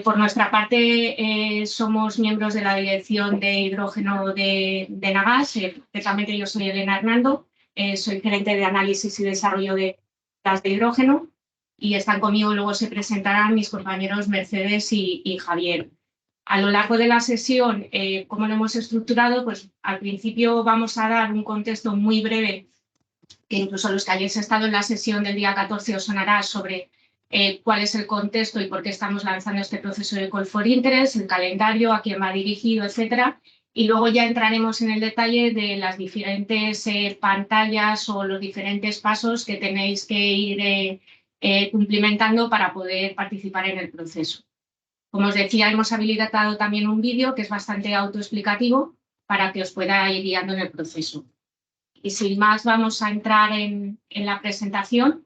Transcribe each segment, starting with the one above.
Por nuestra parte, somos miembros de la Dirección de Hidrógeno de Nagas. Precisamente yo soy Elena Hernando, soy gerente de análisis y desarrollo de gas de hidrógeno, y están conmigo, luego se presentarán mis compañeros Mercedes y Javier. A lo largo de la sesión, ¿cómo lo hemos estructurado? Pues al principio vamos a dar un contexto muy breve, que incluso los que hayáis estado en la sesión del día 14 os sonará, sobre cuál es el contexto y por qué estamos lanzando este proceso de Call for Interest, el calendario, a quién va dirigido, etcétera. Y luego ya entraremos en el detalle de las diferentes pantallas o los diferentes pasos que tenéis que ir cumplimentando para poder participar en el proceso. Como os decía, hemos habilitado también un vídeo que es bastante autoexplicativo para que os pueda ir guiando en el proceso. Y sin más, vamos a entrar en la presentación.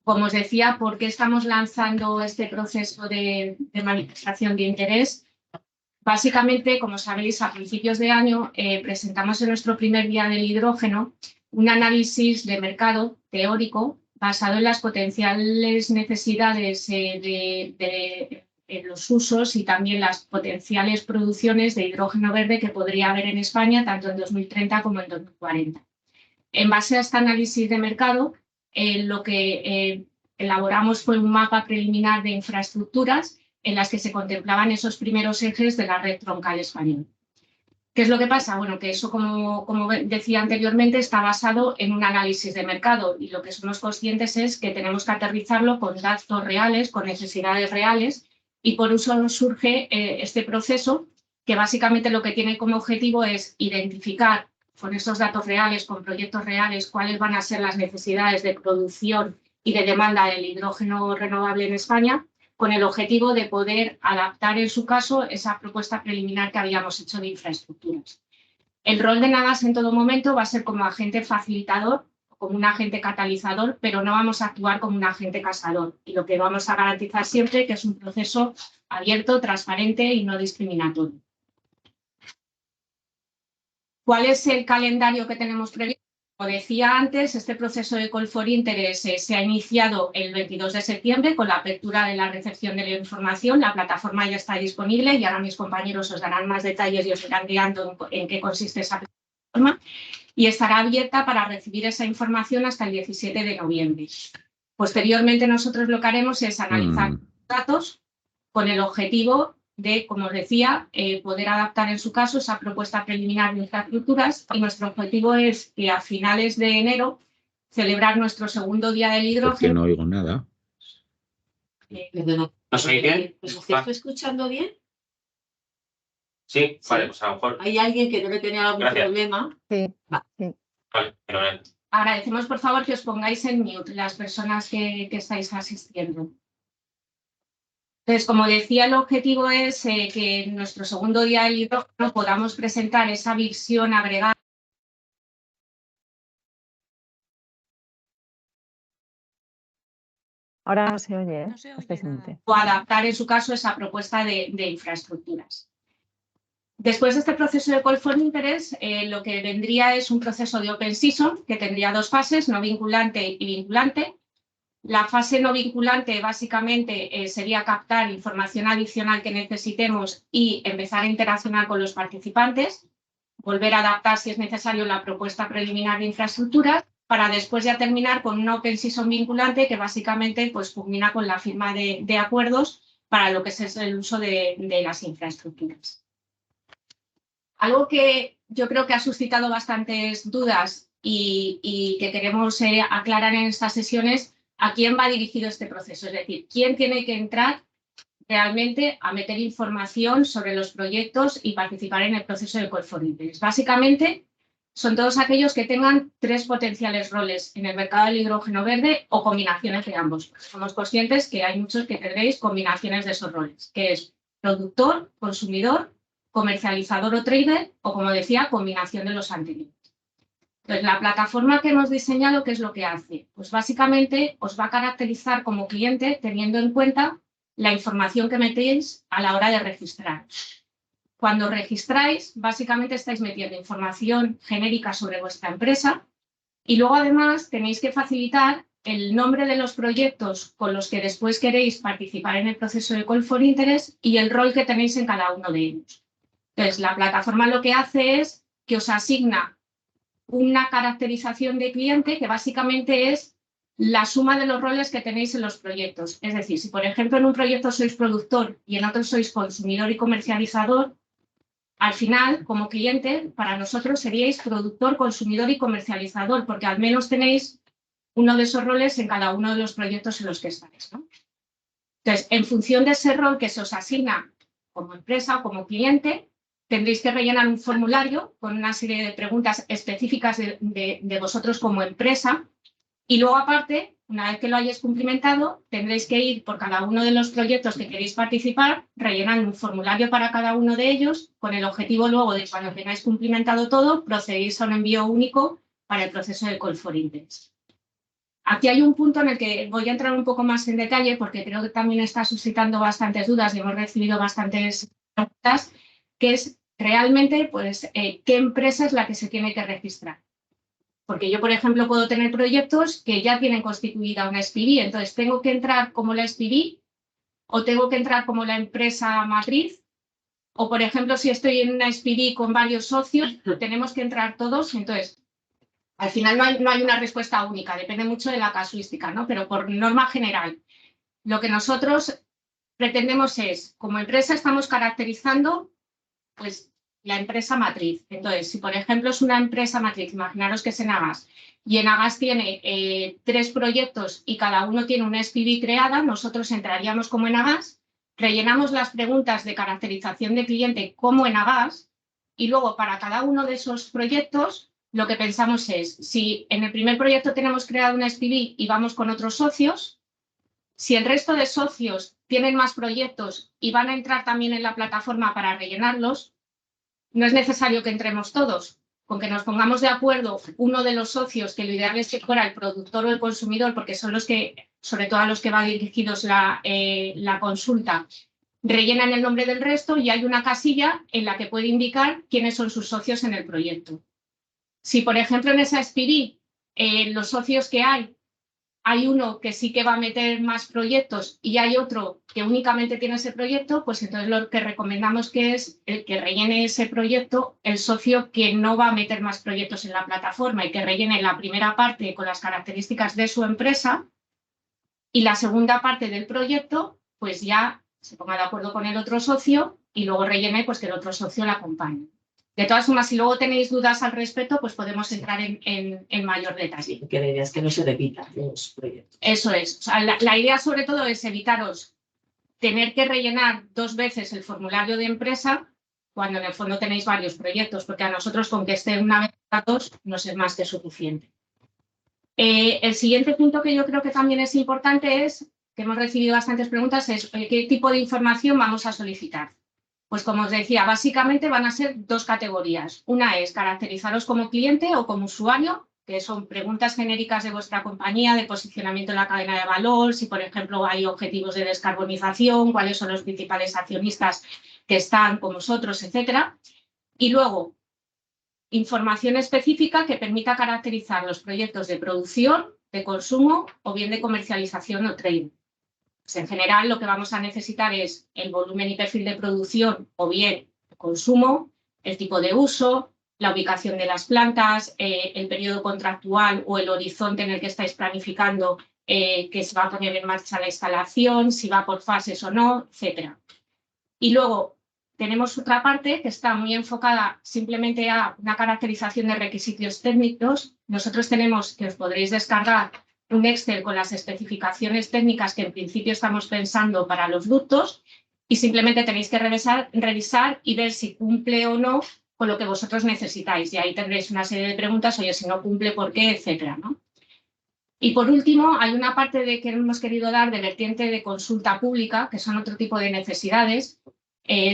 Como os decía, ¿por qué estamos lanzando este proceso de manifestación de interés? Básicamente, como sabéis, a principios de año presentamos en nuestro primer día del hidrógeno un análisis de mercado teórico basado en las potenciales necesidades de los usos y también las potenciales producciones de hidrógeno verde que podría haber en España tanto en 2030 como en 2040. En base a este análisis de mercado, lo que elaboramos fue un mapa preliminar de infraestructuras en las que se contemplaban esos primeros ejes de la red troncal española. ¿Qué es lo que pasa? Bueno, que eso, como decía anteriormente, está basado en un análisis de mercado, y lo que somos conscientes es que tenemos que aterrizarlo con datos reales, con necesidades reales, y por eso nos surge este proceso, que básicamente lo que tiene como objetivo es identificar con esos datos reales, con proyectos reales, cuáles van a ser las necesidades de producción y de demanda del hidrógeno renovable en España, con el objetivo de poder adaptar en su caso esa propuesta preliminar que habíamos hecho de infraestructuras. El rol de Nagas en todo momento va a ser como agente facilitador, como un agente catalizador, pero no vamos a actuar como un agente casador. Y lo que vamos a garantizar siempre es que es un proceso abierto, transparente y no discriminatorio. ¿Cuál es el calendario que tenemos previsto? Como decía antes, este proceso de Call for Interest se ha iniciado el 22 de septiembre con la apertura de la recepción de la información. La plataforma ya está disponible y ahora mis compañeros os darán más detalles y os irán guiando en qué consiste esa plataforma. Y estará abierta para recibir esa información hasta el 17 de noviembre. Posteriormente, nosotros lo que haremos es analizar los datos con el objetivo de, como os decía, poder adaptar en su caso esa propuesta preliminar de infraestructuras, y nuestro objetivo es que a finales de enero celebrar nuestro segundo día del hidrógeno. Es que no oigo nada. Perdona. ¿Nos oís bien? ¿Os estoy escuchando bien? Sí, vale, pues a lo mejor. ¿Hay alguien que debe tener algún problema? Sí. Vale, fenomenal. Agradecemos, por favor, que os pongáis en mute las personas que estáis asistiendo. Entonces, como decía, el objetivo es que en nuestro segundo día del hidrógeno podamos presentar esa visión agregada Ahora se oye, ¿eh? No se oye nada. o adaptar en su caso esa propuesta de infraestructuras. Después de este proceso de Call for Interest, lo que vendría es un proceso de Open Season que tendría dos fases, no vinculante y vinculante. La fase no vinculante básicamente sería captar información adicional que necesitemos y empezar a interaccionar con los participantes, volver a adaptar si es necesario la propuesta preliminar de infraestructuras, para después ya terminar con una Open Season vinculante que básicamente pues, culmina con la firma de acuerdos para lo que es el uso de las infraestructuras. Algo que yo creo que ha suscitado bastantes dudas y que queremos aclarar en estas sesiones, ¿a quién va dirigido este proceso? Es decir, ¿quién tiene que entrar realmente a meter información sobre los proyectos y participar en el proceso de Call for Interest? Básicamente, son todos aquellos que tengan tres potenciales roles en el mercado del hidrógeno verde o combinaciones de ambos. Somos conscientes que hay muchos que tendréis combinaciones de esos roles, que es productor, consumidor, comercializador o trader, o como decía, combinación de los anteriores. Entonces, la plataforma que hemos diseñado, ¿qué es lo que hace? Pues básicamente os va a caracterizar como cliente teniendo en cuenta la información que metéis a la hora de registrar. Cuando registráis, básicamente estáis metiendo información genérica sobre vuestra empresa y luego además tenéis que facilitar el nombre de los proyectos con los que después queréis participar en el proceso de Call for Interest y el rol que tenéis en cada uno de ellos. Entonces, la plataforma lo que hace es que os asigna una caracterización de cliente que básicamente es la suma de los roles que tenéis en los proyectos. Es decir, si por ejemplo en un proyecto sois productor y en otro sois consumidor y comercializador, al final, como cliente, para nosotros seríais productor, consumidor y comercializador, porque al menos tenéis uno de esos roles en cada uno de los proyectos en los que estáis, ¿no? Entonces, en función de ese rol que se os asigna como empresa o como cliente, tendréis que rellenar un formulario con una serie de preguntas específicas de vosotros como empresa y luego, aparte, una vez que lo hayáis cumplimentado, tendréis que ir por cada uno de los proyectos que queréis participar, rellenando un formulario para cada uno de ellos, con el objetivo luego de cuando tengáis cumplimentado todo, procedéis a un envío único para el proceso de Call for Interest. Aquí hay un punto en el que voy a entrar un poco más en detalle porque creo que también está suscitando bastantes dudas y hemos recibido bastantes preguntas, que es realmente pues, qué empresa es la que se tiene que registrar. Porque yo, por ejemplo, puedo tener proyectos que ya tienen constituida una SPV, entonces tengo que entrar como la SPV o tengo que entrar como la empresa matriz, o por ejemplo, si estoy en una SPV con varios socios, tenemos que entrar todos, entonces al final no hay una respuesta única, depende mucho de la casuística, ¿no? Pero por norma general, lo que nosotros pretendemos es, como empresa estamos caracterizando, pues, la empresa matriz. Entonces, si por ejemplo es una empresa matriz, imaginaros que es Enagas, y Enagas tiene 3 proyectos y cada uno tiene una SPV creada, nosotros entraríamos como Enagas, rellenamos las preguntas de caracterización de cliente como Enagas y luego para cada uno de esos proyectos lo que pensamos es, si en el primer proyecto tenemos creado una SPV y vamos con otros socios, si el resto de socios tienen más proyectos y van a entrar también en la plataforma para rellenarlos, no es necesario que entremos todos. Con que nos pongamos de acuerdo uno de los socios, que lo ideal es que fuera el productor o el consumidor, porque son los que, sobre todo a los que va dirigidos la consulta, rellenan el nombre del resto y hay una casilla en la que puede indicar quiénes son sus socios en el proyecto. Si, por ejemplo, en esa SPV, los socios que hay uno que sí que va a meter más proyectos y hay otro que únicamente tiene ese proyecto, pues entonces lo que recomendamos que es el que rellene ese proyecto el socio que no va a meter más proyectos en la plataforma y que rellene la primera parte con las características de su empresa y la segunda parte del proyecto, pues ya se ponga de acuerdo con el otro socio y luego rellene pues que el otro socio la acompañe. De todas formas, si luego tenéis dudas al respecto, pues podemos entrar en mayor detalle. Que la idea es que no se repitan los proyectos. Eso es. O sea, la idea sobre todo es evitaros tener que rellenar 2 veces el formulario de empresa cuando en el fondo tenéis varios proyectos, porque a nosotros con que esté una vez datos nos es más que suficiente. El siguiente punto que yo creo que también es importante es, que hemos recibido bastantes preguntas, es qué tipo de información vamos a solicitar. Pues como os decía, básicamente van a ser 2 categorías. Una es caracterizaros como cliente o como usuario, que son preguntas genéricas de vuestra compañía, de posicionamiento en la cadena de valor, si por ejemplo hay objetivos de descarbonización, cuáles son los principales accionistas que están con vosotros, etcétera. Y luego, información específica que permita caracterizar los proyectos de producción, de consumo o bien de comercialización o trading. Pues en general, lo que vamos a necesitar es el volumen y perfil de producción o bien consumo, el tipo de uso, la ubicación de las plantas, el periodo contractual o el horizonte en el que estáis planificando que se va a poner en marcha la instalación, si va por fases o no, etc. Y luego tenemos otra parte que está muy enfocada simplemente a una caracterización de requisitos técnicos. Nosotros tenemos, que os podréis descargar, un Excel con las especificaciones técnicas que en principio estamos pensando para los ductos y simplemente tenéis que revisar y ver si cumple o no con lo que vosotros necesitáis. Y ahí tendréis una serie de preguntas, oye, si no cumple, ¿por qué?, etcétera, ¿no? Y por último, hay una parte que hemos querido dar de vertiente de consulta pública, que son otro tipo de necesidades,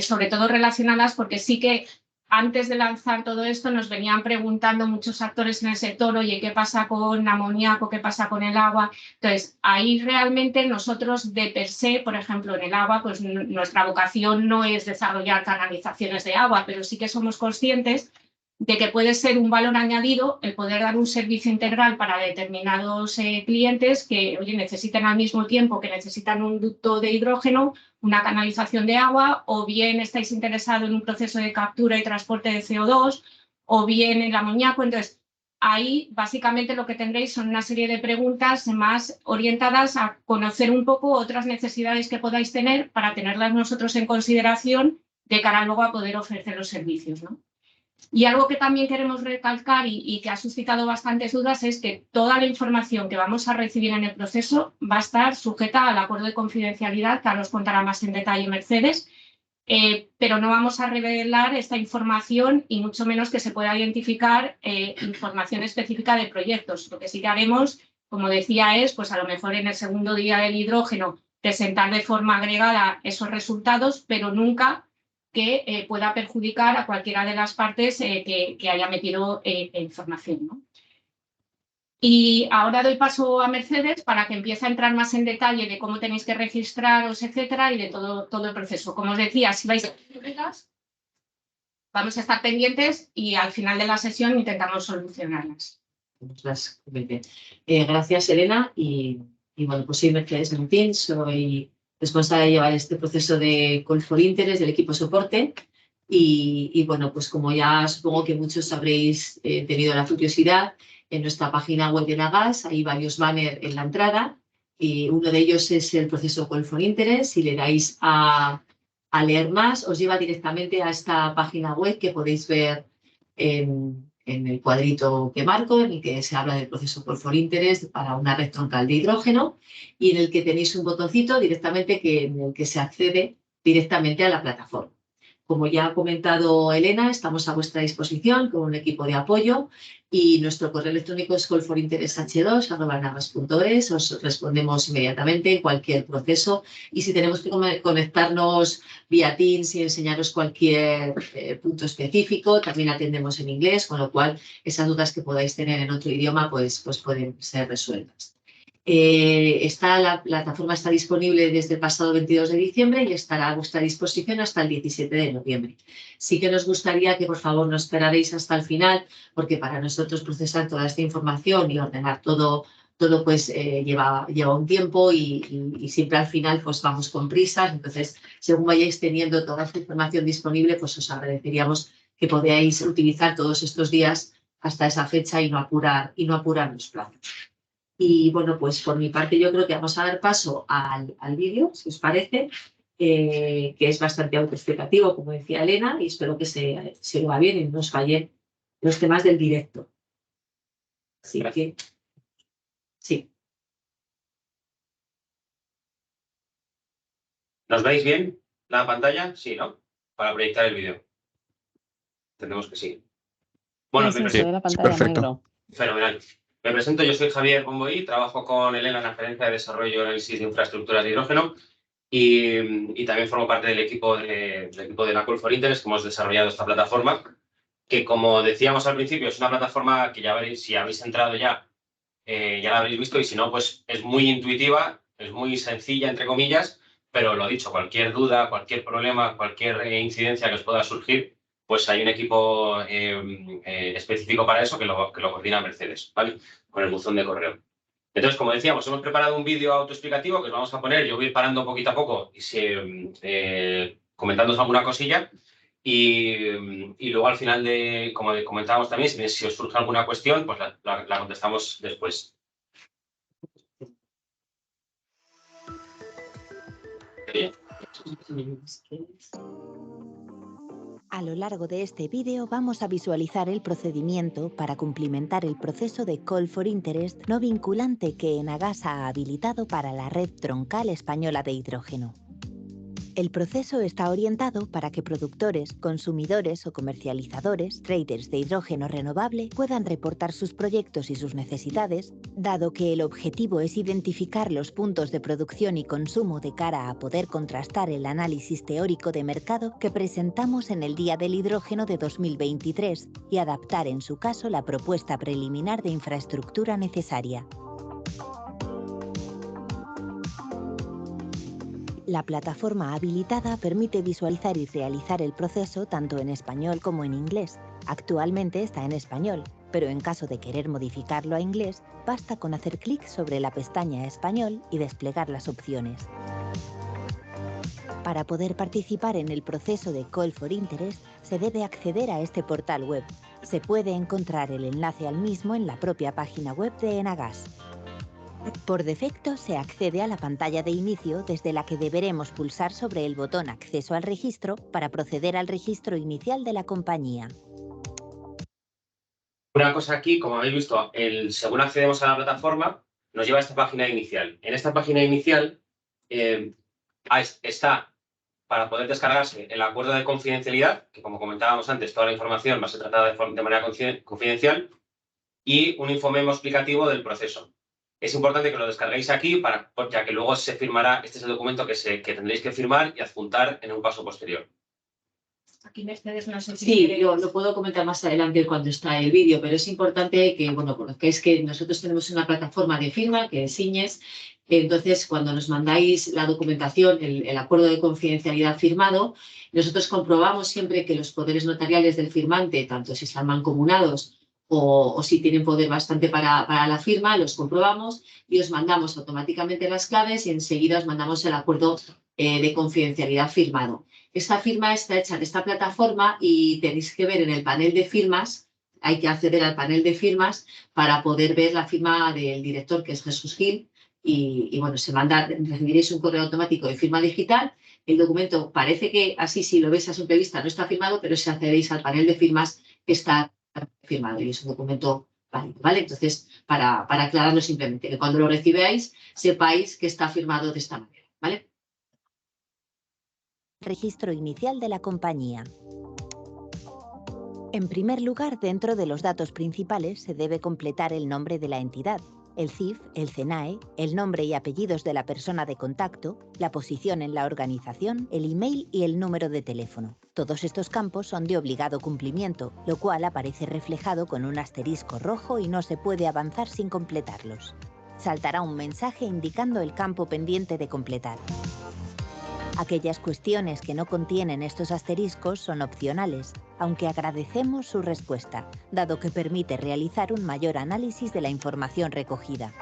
sobre todo relacionadas porque sí que antes de lanzar todo esto nos venían preguntando muchos actores en el sector, oye, ¿qué pasa con amoníaco? ¿Qué pasa con el agua? Entonces, ahí realmente nosotros de per se, por ejemplo, en el agua, pues nuestra vocación no es desarrollar canalizaciones de agua, pero sí que somos conscientes de que puede ser un valor añadido el poder dar un servicio integral para determinados clientes que, oye, necesitan al mismo tiempo que necesitan un ducto de hidrógeno, una canalización de agua, o bien estáis interesados en un proceso de captura y transporte de CO2, o bien en el amoníaco. Entonces, ahí básicamente lo que tendréis son una serie de preguntas más orientadas a conocer un poco otras necesidades que podáis tener para tenerlas nosotros en consideración de cara luego a poder ofrecer los servicios, ¿no? Y algo que también queremos recalcar y que ha suscitado bastantes dudas es que toda la información que vamos a recibir en el proceso va a estar sujeta al acuerdo de confidencialidad, que ahora os contará más en detalle Mercedes, pero no vamos a revelar esta información y mucho menos que se pueda identificar información específica de proyectos. Lo que sí que haremos, como decía, es, pues a lo mejor en el segundo día del hidrógeno, presentar de forma agregada esos resultados, pero nunca que pueda perjudicar a cualquiera de las partes que haya metido información, ¿no? Y ahora doy paso a Mercedes para que empiece a entrar más en detalle de cómo tenéis que registraros, etcétera, y de todo el proceso. Como os decía, si vais a dudas, vamos a estar pendientes y al final de la sesión intentamos solucionarlas. Muy bien. Gracias, Elena. Y bueno, pues soy Mercedes Montín, soy responsable de llevar este proceso de Call for Interest del equipo soporte. Y bueno, pues como ya supongo que muchos habréis tenido la curiosidad, en nuestra página web de Nagas hay varios banners en la entrada y uno de ellos es el proceso Call for Interest. Si le dais a leer más, os lleva directamente a esta página web que podéis ver en el cuadrito que marco, en el que se habla del proceso Call for Interest para una red troncal de hidrógeno y en el que tenéis un botoncito directamente en el que se accede directamente a la plataforma. Como ya ha comentado Elena, estamos a vuestra disposición con un equipo de apoyo y nuestro correo electrónico es callforinterest2@nagas.es. Os respondemos inmediatamente en cualquier proceso y si tenemos que conectarnos vía Teams y enseñaros cualquier punto específico, también atendemos en inglés, con lo cual esas dudas que podáis tener en otro idioma pues pueden ser resueltas. La plataforma está disponible desde el pasado 22 de diciembre y estará a vuestra disposición hasta el 17 de noviembre. Sí que nos gustaría que por favor no esperaréis hasta el final, porque para nosotros procesar toda esta información y ordenar todo pues lleva un tiempo y siempre al final pues vamos con prisas. Entonces, según vayáis teniendo toda esta información disponible, pues os agradeceríamos que podáis utilizar todos estos días hasta esa fecha y no apurar los plazos. Y bueno, pues por mi parte yo creo que vamos a dar paso al vídeo, si os parece, que es bastante autoexplicativo, como decía Elena, y espero que se lo va bien y no os fallen los temas del directo. Así que, sí. ¿Nos veis bien la pantalla? Sí, ¿no? Para proyectar el vídeo. Entendemos que sí. Bueno, sí, se ve la pantalla negro. Fenomenal. Me presento, yo soy Javier Bomboí, trabajo con Elena en la Gerencia de Desarrollo y Análisis de Infraestructuras de Hidrógeno y también formo parte del equipo de la Call for Interest que hemos desarrollado esta plataforma, que como decíamos al principio es una plataforma que ya veréis, si habéis entrado ya la habréis visto y si no, pues es muy intuitiva, es muy sencilla, entre comillas, pero lo dicho, cualquier duda, cualquier problema, cualquier incidencia que os pueda surgir, pues hay un equipo específico para eso que lo coordina Mercedes, ¿vale? Con el buzón de correo. Entonces, como decíamos, hemos preparado un vídeo autoexplicativo que os vamos a poner. Yo voy a ir parando poquito a poco y comentándoos alguna cosilla. Y luego al final, como comentábamos también, si os surge alguna cuestión, pues la contestamos después. Bien. A lo largo de este vídeo vamos a visualizar el procedimiento para cumplimentar el proceso de Call for Interest no vinculante que Enagás ha habilitado para la Red Troncal Española de Hidrógeno. El proceso está orientado para que productores, consumidores o comercializadores, traders de hidrógeno renovable, puedan reportar sus proyectos y sus necesidades, dado que el objetivo es identificar los puntos de producción y consumo de cara a poder contrastar el análisis teórico de mercado que presentamos en el Día del Hidrógeno de 2023 y adaptar en su caso la propuesta preliminar de infraestructura necesaria. La plataforma habilitada permite visualizar y realizar el proceso tanto en español como en inglés, Actualmente está en español, pero en caso de querer modificarlo a inglés, basta con hacer clic sobre la pestaña Español y desplegar las opciones. Para poder participar en el proceso de Call for Interest, se debe acceder a este portal web. Se puede encontrar el enlace al mismo en la propia página web de Enagas. Por defecto, se accede a la pantalla de inicio desde la que deberemos pulsar sobre el botón Acceso al registro para proceder al registro inicial de la compañía. Una cosa aquí, como habéis visto, según accedemos a la plataforma, nos lleva a esta página inicial. En esta página inicial está para poder descargarse el acuerdo de confidencialidad, que como comentábamos antes, toda la información va a ser tratada de manera confidencial, y un infomemo explicativo del proceso. Es importante que lo descarguéis aquí, ya que luego se firmará, este es el documento que tendréis que firmar y adjuntar en un paso posterior. Aquí Mercedes no sé si Sí, quiere- yo lo puedo comentar más adelante cuando está el vídeo, pero es importante que, bueno, conozcáis que nosotros tenemos una plataforma de firma que es Signes. Entonces, cuando nos mandáis la documentación, el acuerdo de confidencialidad firmado, nosotros comprobamos siempre que los poderes notariales del firmante, tanto si están mancomunados o si tienen poder bastante para la firma, los comprobamos y os mandamos automáticamente las claves y enseguida os mandamos el acuerdo de confidencialidad firmado. Esta firma está hecha en esta plataforma y tenéis que ver en el panel de firmas, hay que acceder al panel de firmas para poder ver la firma del director, que es Jesús Gil, y bueno, recibiréis un correo automático de firma digital. El documento parece que así, si lo ves a simple vista, no está firmado, pero si accedéis al panel de firmas, está firmado y es un documento válido, ¿vale? Entonces, para aclararlo simplemente, que cuando lo recibáis, sepáis que está firmado de esta manera, ¿vale? Registro inicial de la compañía. En primer lugar, dentro de los datos principales se debe completar el nombre de la entidad, el CIF, el CENAE, el nombre y apellidos de la persona de contacto, la posición en la organización, el email y el número de teléfono. Todos estos campos son de obligado cumplimiento, lo cual aparece reflejado con un asterisco rojo y no se puede avanzar sin completarlos. Saltará un mensaje indicando el campo pendiente de completar. Aquellas cuestiones que no contienen estos asteriscos son opcionales, aunque agradecemos su respuesta, dado que permite realizar un mayor análisis de la información recogida.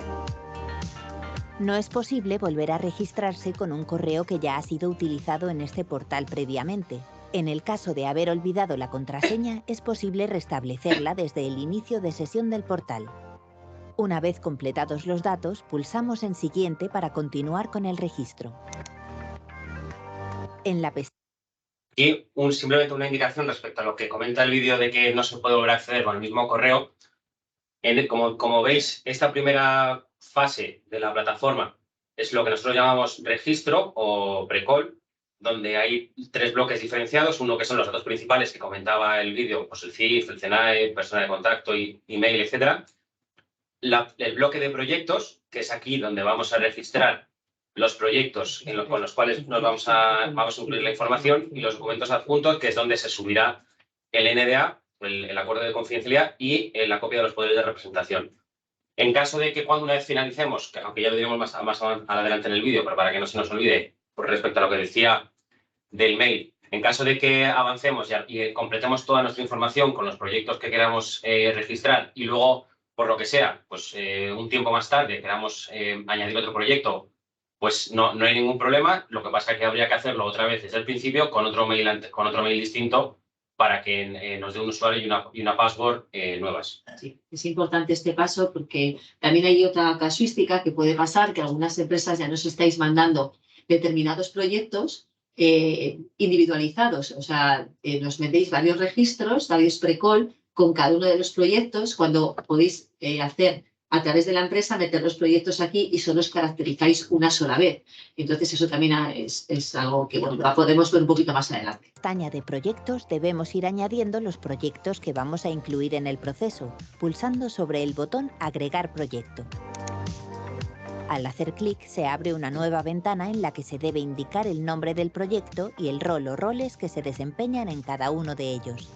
No es posible volver a registrarse con un correo que ya ha sido utilizado en este portal previamente. En el caso de haber olvidado la contraseña, es posible restablecerla desde el inicio de sesión del portal. Una vez completados los datos, pulsamos en Siguiente para continuar con el registro. En la pestaña. Y simplemente una indicación respecto a lo que comenta el vídeo de que no se puede volver a acceder con el mismo correo. Como veis, esta primera fase de la plataforma es lo que nosotros llamamos registro o pre-call, donde hay 3 bloques diferenciados. Uno que son los datos principales que comentaba el vídeo, pues el CIF, el CENAE, persona de contacto, email, etc. El bloque de proyectos, que es aquí donde vamos a registrar los proyectos con los cuales vamos a incluir la información, y los documentos adjuntos, que es donde se subirá el NDA, el acuerdo de confidencialidad, y la copia de los poderes de representación. En caso de que una vez finalicemos, que aunque ya lo diremos más adelante en el vídeo, pero para que no se nos olvide respecto a lo que decía del mail, en caso de que avancemos y completemos toda nuestra información con los proyectos que queramos registrar y luego, por lo que sea, pues un tiempo más tarde queramos añadir otro proyecto, pues no hay ningún problema. Lo que pasa es que habría que hacerlo otra vez desde el principio con otro mail distinto para que nos dé un usuario y una password nuevas. Sí, es importante este paso porque también hay otra casuística que puede pasar, que algunas empresas ya nos estáis mandando determinados proyectos individualizados. O sea, nos metéis varios registros, varios pre-call con cada uno de los proyectos, cuando podéis hacer a través de la empresa, meter los proyectos aquí y solo os caracterizáis una sola vez. Entonces eso también es algo que podemos ver un poquito más adelante. En la pestaña de proyectos debemos ir añadiendo los proyectos que vamos a incluir en el proceso, pulsando sobre el botón Agregar proyecto. Al hacer clic se abre una nueva ventana en la que se debe indicar el nombre del proyecto y el rol o roles que se desempeñan en cada uno de ellos.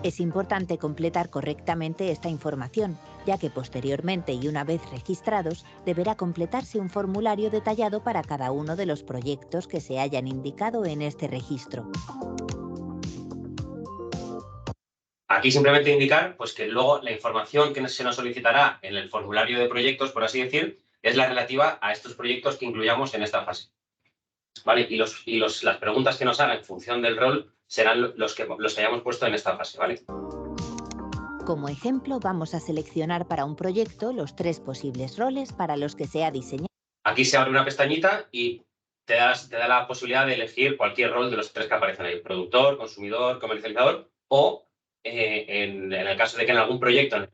Es importante completar correctamente esta información, ya que posteriormente y una vez registrados, deberá completarse un formulario detallado para cada uno de los proyectos que se hayan indicado en este registro. Aquí simplemente indicar pues, que luego la información que se nos solicitará en el formulario de proyectos, por así decir, es la relativa a estos proyectos que incluyamos en esta fase. ¿Vale? Y las preguntas que nos hagan en función del rol serán los que hayamos puesto en esta fase. ¿Vale? Como ejemplo, vamos a seleccionar para un proyecto los 3 posibles roles para los que se ha diseñado. Aquí se abre una pestañita y te da la posibilidad de elegir cualquier rol de los 3 que aparecen ahí: productor, consumidor, comercializador, o en el caso de que en algún proyecto,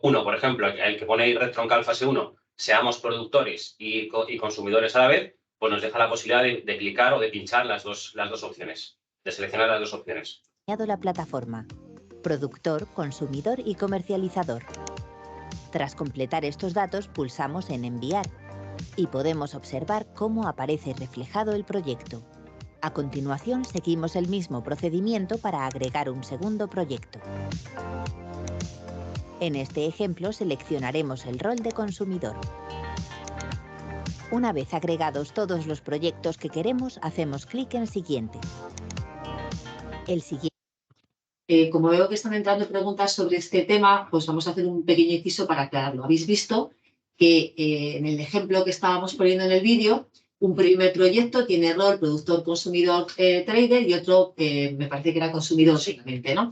uno, por ejemplo, el que pone ahí Red Troncal fase 1, seamos productores y consumidores a la vez, pues nos deja la posibilidad de clicar o de pinchar las dos opciones, de seleccionar las 2 opciones. La plataforma: productor, consumidor y comercializador. Tras completar estos datos, pulsamos en Enviar y podemos observar cómo aparece reflejado el proyecto. A continuación, seguimos el mismo procedimiento para agregar un segundo proyecto. En este ejemplo, seleccionaremos el rol de consumidor. Una vez agregados todos los proyectos que queremos, hacemos clic en Siguiente. El siguiente. Como veo que están entrando preguntas sobre este tema, pues vamos a hacer un pequeño inciso para aclararlo. Habéis visto que en el ejemplo que estábamos poniendo en el vídeo, un primer proyecto tiene rol productor, consumidor, trader, y otro me parece que era consumidor solamente, ¿no?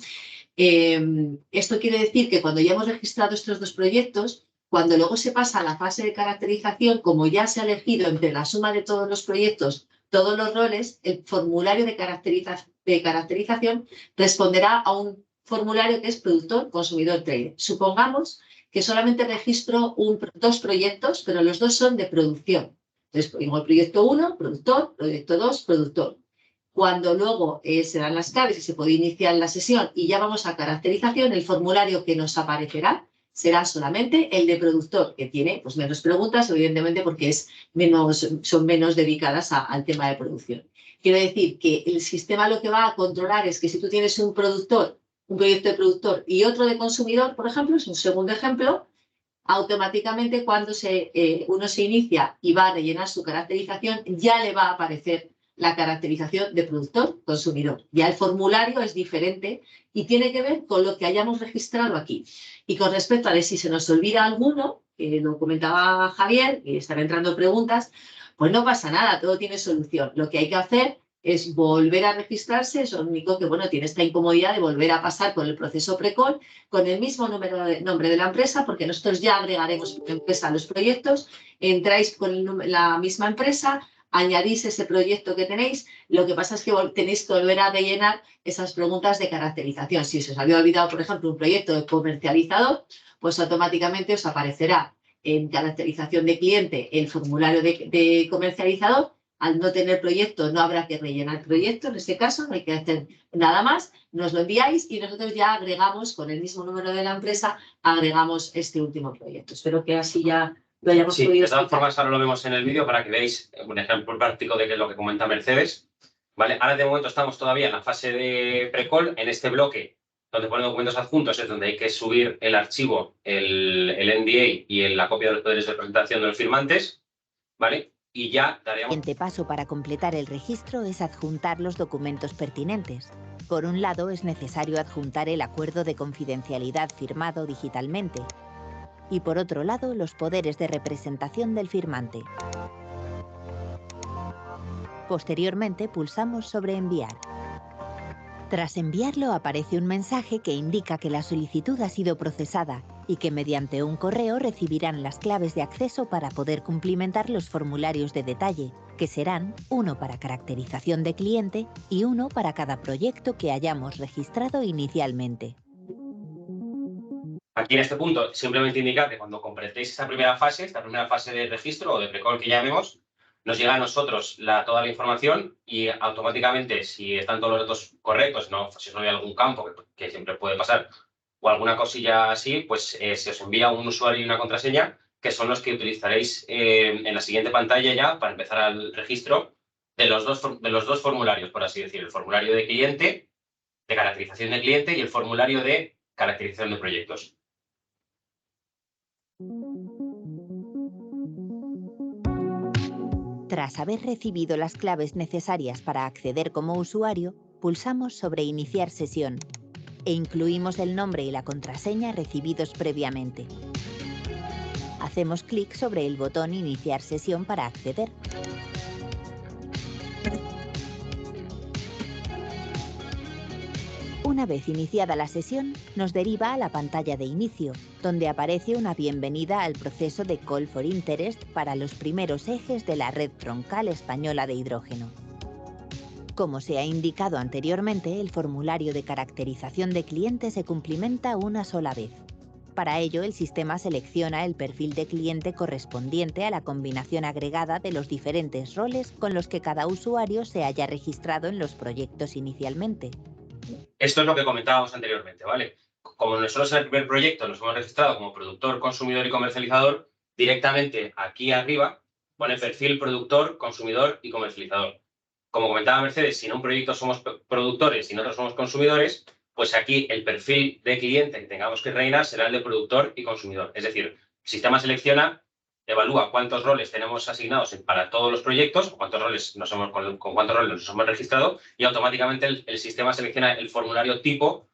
Esto quiere decir que cuando ya hemos registrado estos 2 proyectos, cuando luego se pasa a la fase de caracterización, como ya se ha elegido entre la suma de todos los proyectos todos los roles, el formulario de caracterización responderá a un formulario que es productor, consumidor, trader. Supongamos que solamente registro 2 proyectos, pero los 2 son de producción. Entonces, pongo el proyecto 1, productor, proyecto 2, productor. Cuando luego se dan las claves y se puede iniciar la sesión y ya vamos a caracterización, el formulario que nos aparecerá será solamente el de productor, que tiene pues, menos preguntas, evidentemente, porque son menos dedicadas al tema de producción. Quiero decir que el sistema lo que va a controlar es que si tú tienes un proyecto de productor y otro de consumidor, por ejemplo, es un segundo ejemplo, automáticamente cuando uno se inicia y va a rellenar su caracterización, ya le va a aparecer la caracterización de productor-consumidor. Ya el formulario es diferente y tiene que ver con lo que hayamos registrado aquí. Y con respecto a si se nos olvida alguno, que lo comentaba Javier, y están entrando preguntas, pues no pasa nada, todo tiene solución. Lo que hay que hacer es volver a registrarse, es lo único que, bueno, tiene esta incomodidad de volver a pasar por el proceso precol con el mismo nombre de la empresa, porque nosotros ya agregaremos por empresa los proyectos, entráis con la misma empresa, añadís ese proyecto que tenéis, lo que pasa es que tenéis que volver a rellenar esas preguntas de caracterización. Si se os había olvidado, por ejemplo, un proyecto de comercializador, pues automáticamente os aparecerá en caracterización de cliente el formulario de comercializador. Al no tener proyecto no habrá que rellenar proyecto, en este caso no hay que hacer nada más, nos lo enviáis y nosotros ya agregamos con el mismo número de la empresa, agregamos este último proyecto. Espero que así ya lo hayamos podido de todas explicar. formas ahora lo vemos en el vídeo para que veáis un ejemplo práctico de lo que comenta Mercedes. ¿Vale? Ahora de momento estamos todavía en la fase de precall, en este bloque donde pone documentos adjuntos es donde hay que subir el archivo, el NDA y la copia de los poderes de presentación de los firmantes, ¿vale? Y ya daríamos... El siguiente paso para completar el registro es adjuntar los documentos pertinentes. Por un lado, es necesario adjuntar el acuerdo de confidencialidad firmado digitalmente y por otro lado, los poderes de representación del firmante. Posteriormente, pulsamos sobre Enviar. Tras enviarlo, aparece un mensaje que indica que la solicitud ha sido procesada y que mediante un correo recibirán las claves de acceso para poder cumplimentar los formularios de detalle, que serán uno para caracterización de cliente y uno para cada proyecto que hayamos registrado inicialmente. Aquí en este punto simplemente indicar que cuando completéis esta primera fase de registro o de precall que llamemos, nos llega a nosotros toda la información y automáticamente, si están todos los datos correctos, si no hay algún campo, que siempre puede pasar, o alguna cosilla así, pues se os envía un usuario y una contraseña, que son los que utilizaréis en la siguiente pantalla ya para empezar el registro de los dos formularios, por así decir, el formulario de cliente, de caracterización de cliente y el formulario de caracterización de proyectos. Tras haber recibido las claves necesarias para acceder como usuario, pulsamos sobre Iniciar sesión. e incluimos el nombre y la contraseña recibidos previamente. Hacemos clic sobre el botón Iniciar sesión para acceder. Una vez iniciada la sesión, nos deriva a la pantalla de inicio, donde aparece una bienvenida al proceso de Call for Interest para los primeros ejes de la red troncal española de hidrógeno. Como se ha indicado anteriormente, el formulario de caracterización de cliente se cumplimenta una sola vez. Para ello, el sistema selecciona el perfil de cliente correspondiente a la combinación agregada de los diferentes roles con los que cada usuario se haya registrado en los proyectos inicialmente. Esto es lo que comentábamos anteriormente, ¿vale? Como nosotros en el primer proyecto nos hemos registrado como productor, consumidor y comercializador, directamente aquí arriba pone perfil productor, consumidor y comercializador. Como comentaba Mercedes, si en un proyecto somos productores y en otros somos consumidores, pues aquí el perfil de cliente que tengamos que rellenar será el de productor y consumidor. Es decir, el sistema selecciona, evalúa cuántos roles tenemos asignados para todos los proyectos, con cuántos roles nos hemos registrado, y automáticamente el sistema selecciona el formulario tipo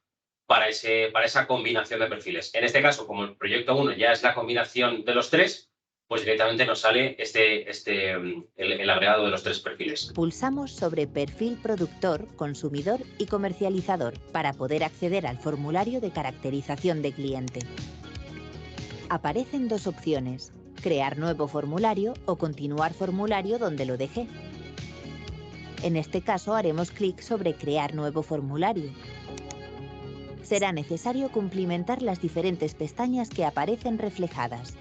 para esa combinación de perfiles. En este caso, como el proyecto 1 ya es la combinación de los tres, pues directamente nos sale el agregado de los tres perfiles. Pulsamos sobre Perfil Productor, Consumidor y Comercializador para poder acceder al formulario de caracterización de cliente. Aparecen dos opciones: crear nuevo formulario o continuar formulario donde lo dejé. En este caso haremos clic sobre Crear nuevo formulario. Será necesario cumplimentar las diferentes pestañas que aparecen reflejadas.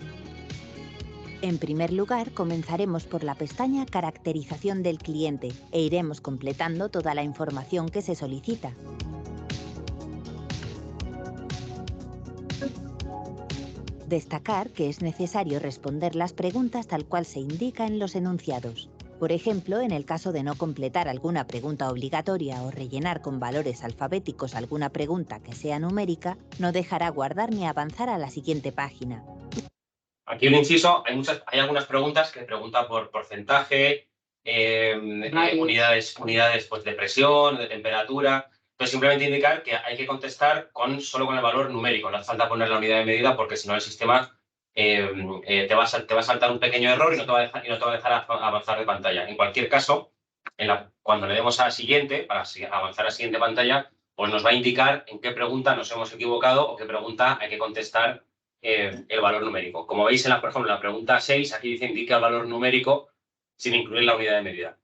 En primer lugar, comenzaremos por la pestaña Caracterización del cliente e iremos completando toda la información que se solicita. Destacar que es necesario responder las preguntas tal cual se indica en los enunciados. Por ejemplo, en el caso de no completar alguna pregunta obligatoria o rellenar con valores alfabéticos alguna pregunta que sea numérica, no dejará guardar ni avanzar a la siguiente página. Aquí un inciso, hay algunas preguntas que preguntan por porcentaje, unidades pues, de presión, de temperatura. Entonces, simplemente indicar que hay que contestar solo con el valor numérico. No hace falta poner la unidad de medida porque si no el sistema te va a saltar un pequeño error y no te va a dejar avanzar de pantalla. En cualquier caso, cuando le demos a la siguiente, para avanzar a la siguiente pantalla, pues nos va a indicar en qué pregunta nos hemos equivocado o qué pregunta hay que contestar el valor numérico. Como veis, por ejemplo, en la pregunta 6, aquí dice indica el valor numérico sin incluir la unidad de medida.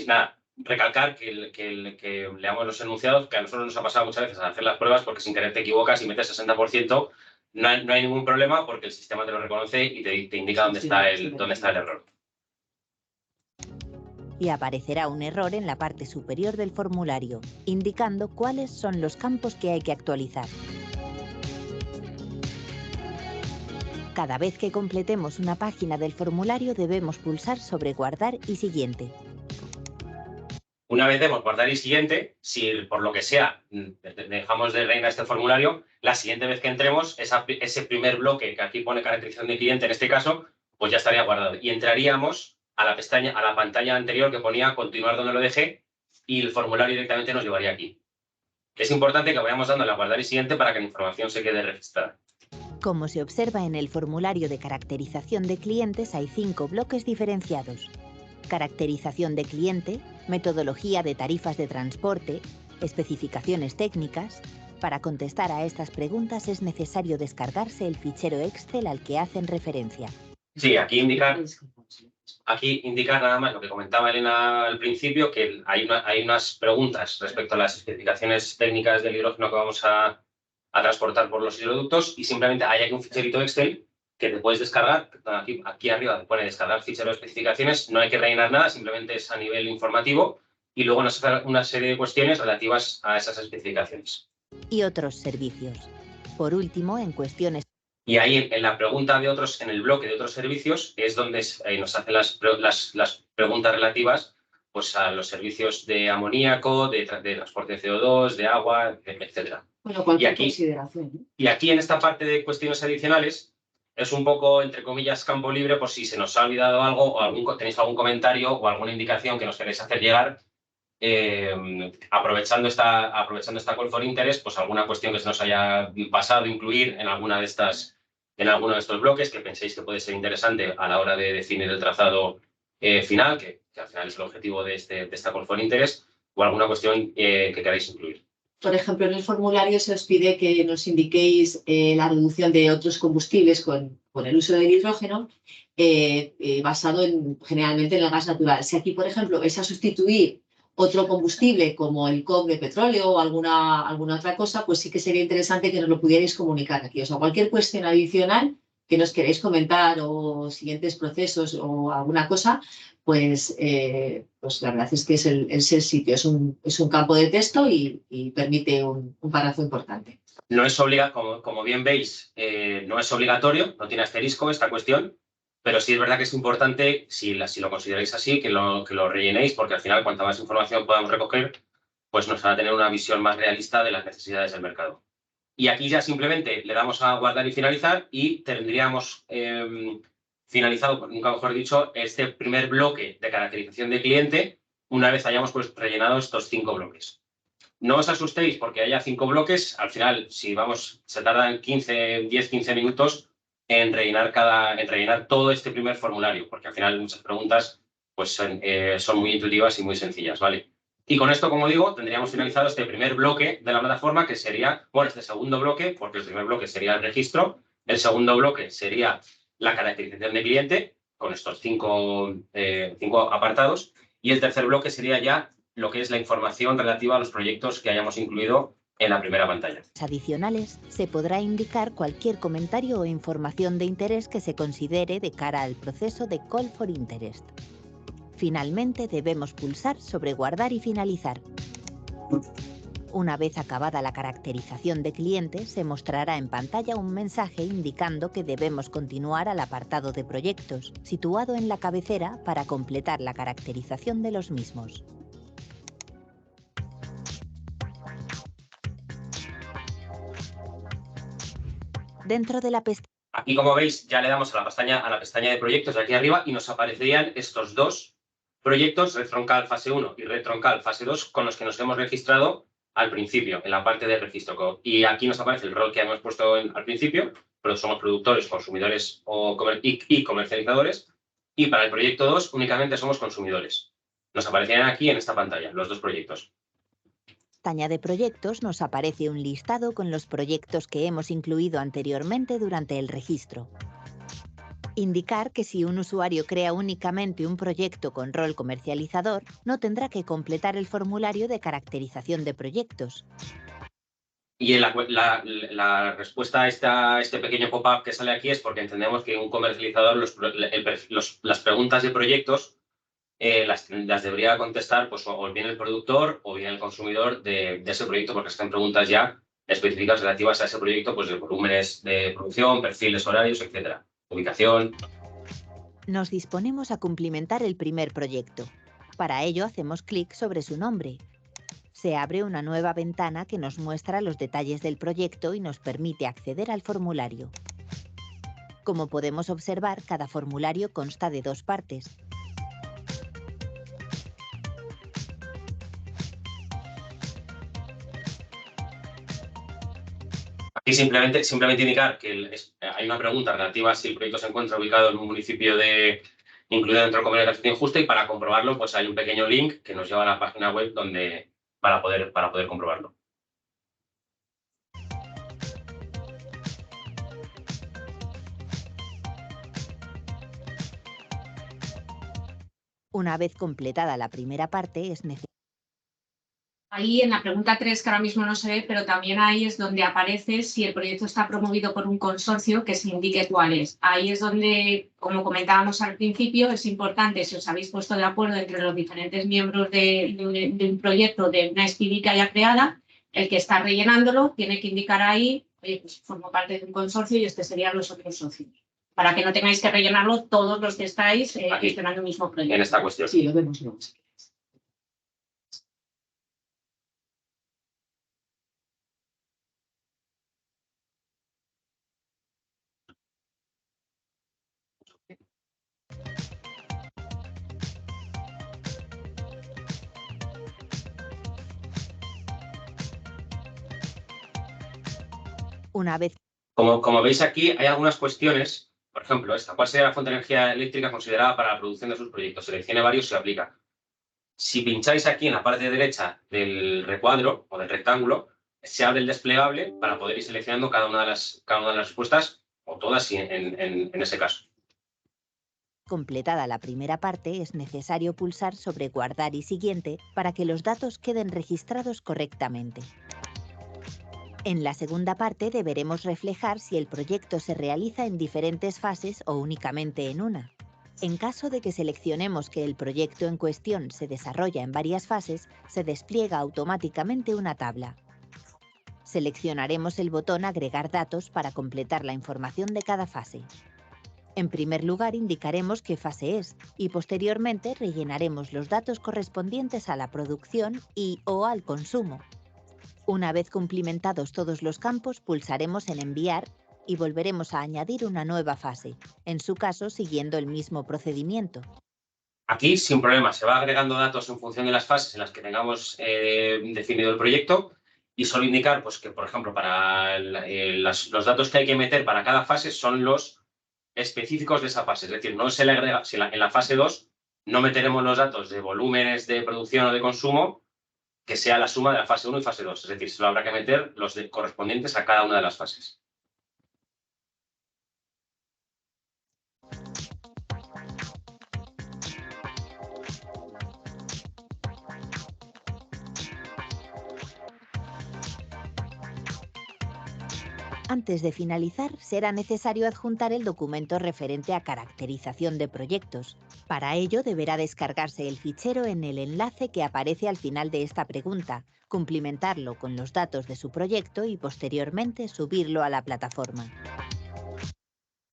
Nada, recalcar que leamos los enunciados, que a nosotros nos ha pasado muchas veces al hacer las pruebas porque sin querer te equivocas y metes 60%, no hay ningún problema porque el sistema te lo reconoce y te indica dónde está el error. Y aparecerá un error en la parte superior del formulario, indicando cuáles son los campos que hay que actualizar. Cada vez que completemos una página del formulario debemos pulsar sobre Guardar y Siguiente. Una vez demos Guardar y Siguiente, si por lo que sea dejamos de rellenar este formulario, la siguiente vez que entremos, ese primer bloque que aquí pone caracterización de cliente, en este caso, pues ya estaría guardado. Y entraríamos a la pantalla anterior que ponía continuar donde lo dejé y el formulario directamente nos llevaría aquí. Es importante que vayamos dándole a Guardar y Siguiente para que la información se quede registrada. Como se observa en el formulario de caracterización de clientes, hay 5 bloques diferenciados: caracterización de cliente, metodología de tarifas de transporte, especificaciones técnicas. Para contestar a estas preguntas es necesario descargarse el fichero Excel al que hacen referencia. Sí, aquí indicar nada más lo que comentaba Elena al principio, que hay unas preguntas respecto a las especificaciones técnicas del hidrógeno que vamos a transportar por los hidroductos y simplemente hay aquí un ficherito Excel que te puedes descargar. Aquí arriba te pone descargar fichero de especificaciones, no hay que rellenar nada, simplemente es a nivel informativo y luego nos hace una serie de cuestiones relativas a esas especificaciones. Y otros servicios. Por último, en cuestiones... Y ahí en la pregunta de otros, en el bloque de otros servicios, es donde nos hacen las preguntas relativas pues, a los servicios de amoníaco, de transporte de CO2, de agua, etcétera. Bueno, cualquier consideración, ¿no? Y aquí en esta parte de cuestiones adicionales es un poco, entre comillas, campo libre por si se nos ha olvidado algo o tenéis algún comentario o alguna indicación que nos queréis hacer llegar aprovechando esta Call for Interest, pues alguna cuestión que se nos haya pasado incluir en alguno de estos bloques que penséis que puede ser interesante a la hora de definir el trazado final, que al final es el objetivo de esta Call for Interest, o alguna cuestión que queráis incluir. Por ejemplo, en el formulario se os pide que nos indiquéis la reducción de otros combustibles con el uso del hidrógeno basado generalmente en el gas natural. Si aquí, por ejemplo, vais a sustituir otro combustible como el cobre, petróleo o alguna otra cosa, pues sí que sería interesante que nos lo pudierais comunicar aquí. O sea, cualquier cuestión adicional que nos queréis comentar o siguientes procesos o alguna cosa, pues la verdad es que es el sitio, es un campo de texto y permite un párrafo importante. No es obligatorio, como bien veis, no es obligatorio, no tiene asterisco esta cuestión, pero sí es verdad que es importante, si lo consideráis así, que lo rellenéis, porque al final cuanta más información podamos recoger, pues nos va a tener una visión más realista de las necesidades del mercado. Y aquí ya simplemente le damos a guardar y finalizar y tendríamos finalizado, nunca mejor dicho, este primer bloque de caracterización de cliente una vez hayamos pues, rellenado estos 5 bloques. No os asustéis porque haya 5 bloques, al final, si vamos, se tardan 10-15 minutos en rellenar todo este primer formulario, porque al final muchas preguntas pues, son muy intuitivas y muy sencillas, ¿vale? Y con esto, como digo, tendríamos finalizado este primer bloque de la plataforma, que sería, bueno, este segundo bloque, porque el primer bloque sería el registro, el segundo bloque sería la caracterización de cliente, con estos 5 apartados, y el tercer bloque sería ya lo que es la información relativa a los proyectos que hayamos incluido en la primera pantalla. Adicionales, se podrá indicar cualquier comentario o información de interés que se considere de cara al proceso de Call for Interest. Finalmente, debemos pulsar sobre Guardar y finalizar. Una vez acabada la caracterización de cliente, se mostrará en pantalla un mensaje indicando que debemos continuar al apartado de proyectos, situado en la cabecera para completar la caracterización de los mismos. Dentro de la pestaña. Aquí, como veis, ya le damos a la pestaña de proyectos de aquí arriba y nos aparecerían estos 2 proyectos, Red Troncal fase 1 y Red Troncal fase 2, con los que nos hemos registrado al principio, en la parte de registro. Y aquí nos aparece el rol que hemos puesto al principio, pero somos productores, consumidores y comercializadores. Y para el proyecto 2 únicamente somos consumidores. Nos aparecerían aquí en esta pantalla, los 2 proyectos. Pestaña de proyectos nos aparece un listado con los proyectos que hemos incluido anteriormente durante el registro. Indicar que si un usuario crea únicamente un proyecto con rol comercializador, no tendrá que completar el formulario de caracterización de proyectos. Y la respuesta a este pequeño pop-up que sale aquí es porque entendemos que un comercializador las preguntas de proyectos las debería contestar pues, o bien el productor o bien el consumidor de ese proyecto, porque están preguntas ya específicas relativas a ese proyecto, pues de volúmenes de producción, perfiles horarios, etcétera, ubicación. Nos disponemos a cumplimentar el primer proyecto. Para ello hacemos clic sobre su nombre. Se abre una nueva ventana que nos muestra los detalles del proyecto y nos permite acceder al formulario. Como podemos observar, cada formulario consta de 2 partes. Aquí simplemente indicar que hay una pregunta relativa a si el proyecto se encuentra ubicado en un municipio incluido dentro del Convenio de Calefacción Justa, y para comprobarlo pues hay un pequeño link que nos lleva a la página web para poder comprobarlo. Una vez completada la primera parte, es necesario. Ahí en la pregunta 3, que ahora mismo no se ve, pero también ahí es donde aparece si el proyecto está promovido por un consorcio, que se indique cuál es. Ahí es donde, como comentábamos al principio, es importante, si os habéis puesto de acuerdo entre los diferentes miembros de un proyecto, de una SPV que haya creada, el que está rellenándolo tiene que indicar ahí, oye, pues formo parte de un consorcio y este serían los otros socios. Para que no tengáis que rellenarlo todos los que estáis gestionando el mismo proyecto. En esta cuestión. Sí, lo vemos luego. Una vez Como veis aquí, hay algunas cuestiones, por ejemplo, esta, ¿cuál sería la fuente de energía eléctrica considerada para la producción de sus proyectos? Seleccione varios y se aplica. Si pincháis aquí en la parte derecha del recuadro o del rectángulo, se abre el desplegable para poder ir seleccionando cada una de las respuestas, o todas en ese caso. completada la primera parte, es necesario pulsar sobre Guardar y Siguiente para que los datos queden registrados correctamente. En la segunda parte deberemos reflejar si el proyecto se realiza en diferentes fases o únicamente en una. En caso de que seleccionemos que el proyecto en cuestión se desarrolla en varias fases, se despliega automáticamente una tabla. Seleccionaremos el botón Agregar datos para completar la información de cada fase. En primer lugar, indicaremos qué fase es y posteriormente rellenaremos los datos correspondientes a la producción y/o al consumo. Una vez cumplimentados todos los campos, pulsaremos en Enviar y volveremos a añadir una nueva fase, en su caso siguiendo el mismo procedimiento. Aquí, sin problema, se va agregando datos en función de las fases en las que tengamos definido el proyecto y solo indicar pues, que, por ejemplo, para los datos que hay que meter para cada fase son los específicos de esa fase. Es decir, no se le agrega, si en la fase 2 no meteremos los datos de volúmenes de producción o de consumo, que sea la suma de la fase 1 y fase 2. Es decir, solo habrá que meter los correspondientes a cada una de las fases. Antes de finalizar, será necesario adjuntar el documento referente a caracterización de proyectos. Para ello, deberá descargarse el fichero en el enlace que aparece al final de esta pregunta, cumplimentarlo con los datos de su proyecto y posteriormente subirlo a la plataforma.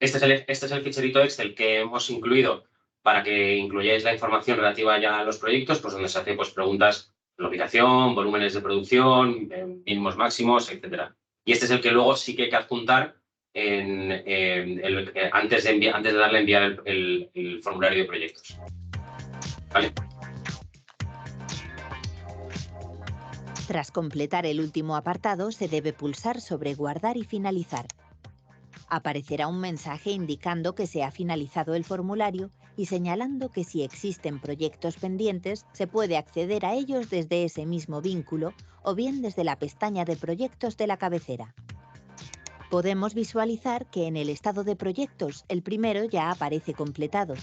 Este es el ficherito Excel que hemos incluido para que incluyáis la información relativa ya a los proyectos, pues donde se hacen pues, preguntas de ubicación, volúmenes de producción, mínimos máximos, etc. Y este es el que luego sí que hay que adjuntar antes de darle a enviar el formulario de proyectos. ¿Vale? Tras completar el último apartado, se debe pulsar sobre Guardar y Finalizar. Aparecerá un mensaje indicando que se ha finalizado el formulario y señalando que si existen proyectos pendientes, se puede acceder a ellos desde ese mismo vínculo o bien desde la pestaña de proyectos de la cabecera. Podemos visualizar que en el estado de proyectos, el primero ya aparece completado.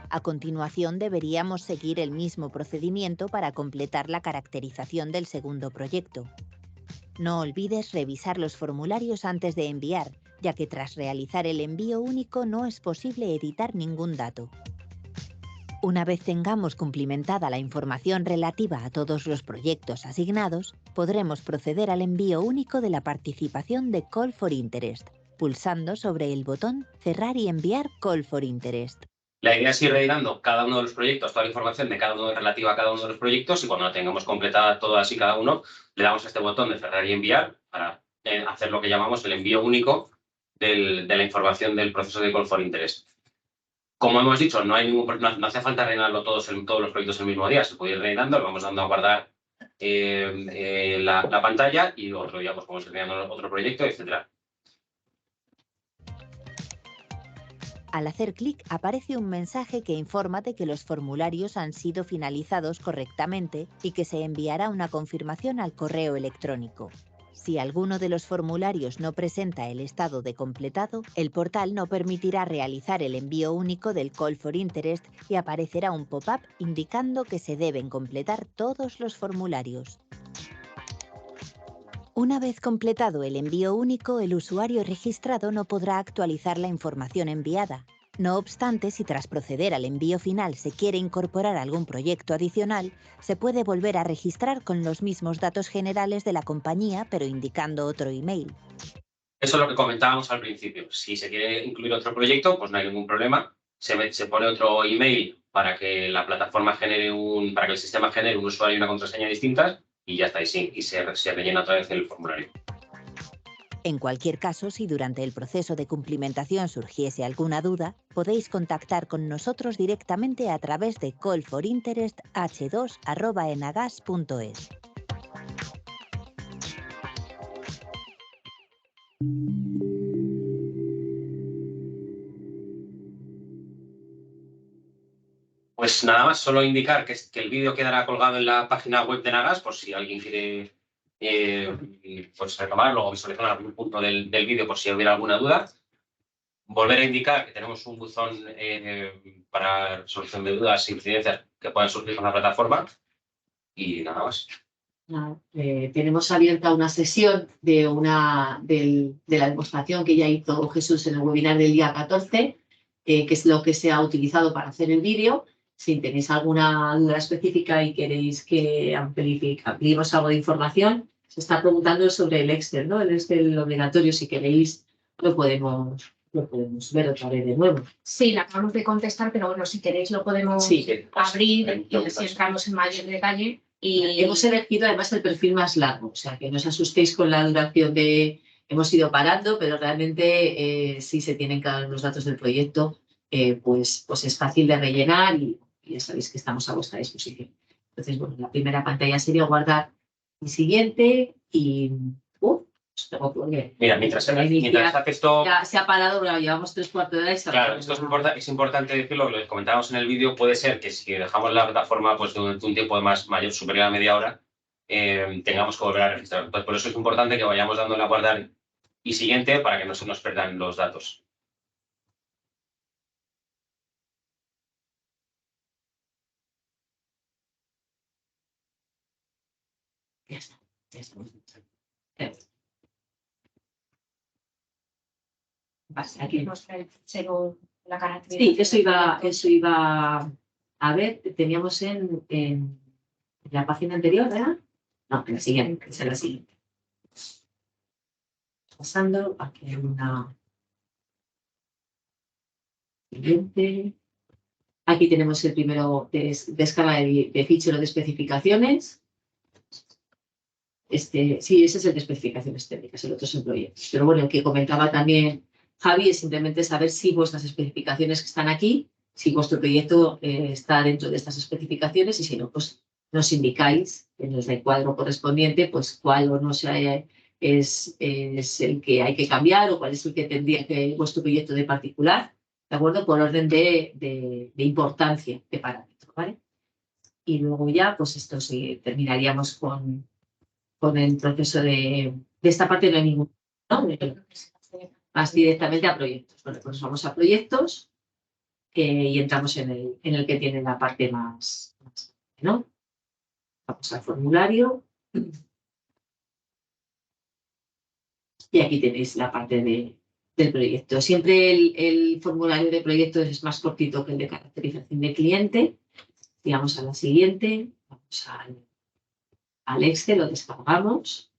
A continuación, deberíamos seguir el mismo procedimiento para completar la caracterización del segundo proyecto. No olvides revisar los formularios antes de enviar, ya que tras realizar el envío único no es posible editar ningún dato. Una vez tengamos cumplimentada la información relativa a todos los proyectos asignados, podremos proceder al envío único de la participación de Call for Interest, pulsando sobre el botón Cerrar y enviar Call for Interest. La idea es ir rellenando cada uno de los proyectos, toda la información de cada uno relativa a cada uno de los proyectos, y cuando la tengamos completada todas y cada uno, le damos a este botón de cerrar y enviar para hacer lo que llamamos el envío único de la información del proceso de Call for Interest. Como hemos dicho, no hace falta rellenarlo todos los proyectos el mismo día, se puede ir rellenando, lo vamos dando a guardar la pantalla y otro día pues vamos rellenando otro proyecto, etc. Al hacer clic aparece un mensaje que informa de que los formularios han sido finalizados correctamente y que se enviará una confirmación al correo electrónico. Si alguno de los formularios no presenta el estado de completado, el portal no permitirá realizar el envío único del Call for Interest y aparecerá un pop-up indicando que se deben completar todos los formularios. Una vez completado el envío único, el usuario registrado no podrá actualizar la información enviada. No obstante, si tras proceder al envío final se quiere incorporar algún proyecto adicional, se puede volver a registrar con los mismos datos generales de la compañía, pero indicando otro email. Eso es lo que comentábamos al principio. Si se quiere incluir otro proyecto, pues no hay ningún problema. Se pone otro email para que la plataforma para que el sistema genere un usuario y una contraseña distintas y ya está, y se rellena otra vez el formulario. En cualquier caso, si durante el proceso de cumplimentación surgiese alguna duda, podéis contactar con nosotros directamente a través de callforinterest h2@enagas.es. Pues nada más, solo indicar que el vídeo quedará colgado en la página web de Nagas por si alguien quiere pues retomarlo o visualizar algún punto del vídeo por si hubiera alguna duda. Volver a indicar que tenemos un buzón para resolución de dudas e incidencias que puedan surgir con la plataforma y nada más. Tenemos abierta una sesión de la demostración que ya hizo Jesús en el webinar del día 14, que es lo que se ha utilizado para hacer el vídeo. Si tenéis alguna duda específica y queréis que ampliemos algo de información, se está preguntando sobre el Excel, ¿no? El Excel obligatorio, si queréis, lo podemos ver otra vez de nuevo. Sí, la acabamos de contestar, pero bueno, si queréis lo podemos abrir y así entramos en mayor detalle. Y hemos elegido además el perfil más largo, o sea, que no os asustéis con la duración hemos ido parando, pero realmente si se tienen cada los datos del proyecto, pues es fácil de rellenar y ya sabéis que estamos a vuestra disposición. Entonces, bueno, la primera pantalla sería guardar mi siguiente y... Mira, mientras hace esto... Ya se ha parado, pero llevamos 3/4 de hora y se ha Claro, esto es importante decirlo, lo que comentábamos en el vídeo, puede ser que si dejamos la plataforma pues, durante un tiempo mayor, superior a media hora, tengamos que volver a registrar. Entonces, por eso es importante que vayamos dándole a guardar y siguiente para que no se nos pierdan los datos. Ya está, ya está. Aquí muestra el fichero, la característica. Sí, eso iba a ver, teníamos en la página anterior, ¿verdad? No, en la siguiente, es en la siguiente. Pasando, aquí hay una siguiente. Aquí tenemos el primero de escala de fichero de especificaciones. Sí, ese es el de especificaciones técnicas, el otro es el proyecto. Pero bueno, el que comentaba también Javi es simplemente saber si vuestras especificaciones que están aquí, si vuestro proyecto está dentro de estas especificaciones y si no, pues nos indicáis en el recuadro correspondiente pues cuál o no sea, es el que hay que cambiar o cuál es el que tendría que vuestro proyecto de particular, ¿de acuerdo? Por orden de importancia de parámetro, ¿vale? Y luego ya, pues esto sí, terminaríamos con el proceso de esta parte no hay ningún, ¿no? Más directamente a proyectos. Bueno, pues vamos a proyectos y entramos en el que tiene la parte más, ¿no? Vamos al formulario. Y aquí tenéis la parte del proyecto. Siempre el formulario de proyectos es más cortito que el de caracterización de cliente. Y vamos a la siguiente. Vamos al Excel, lo descargamos.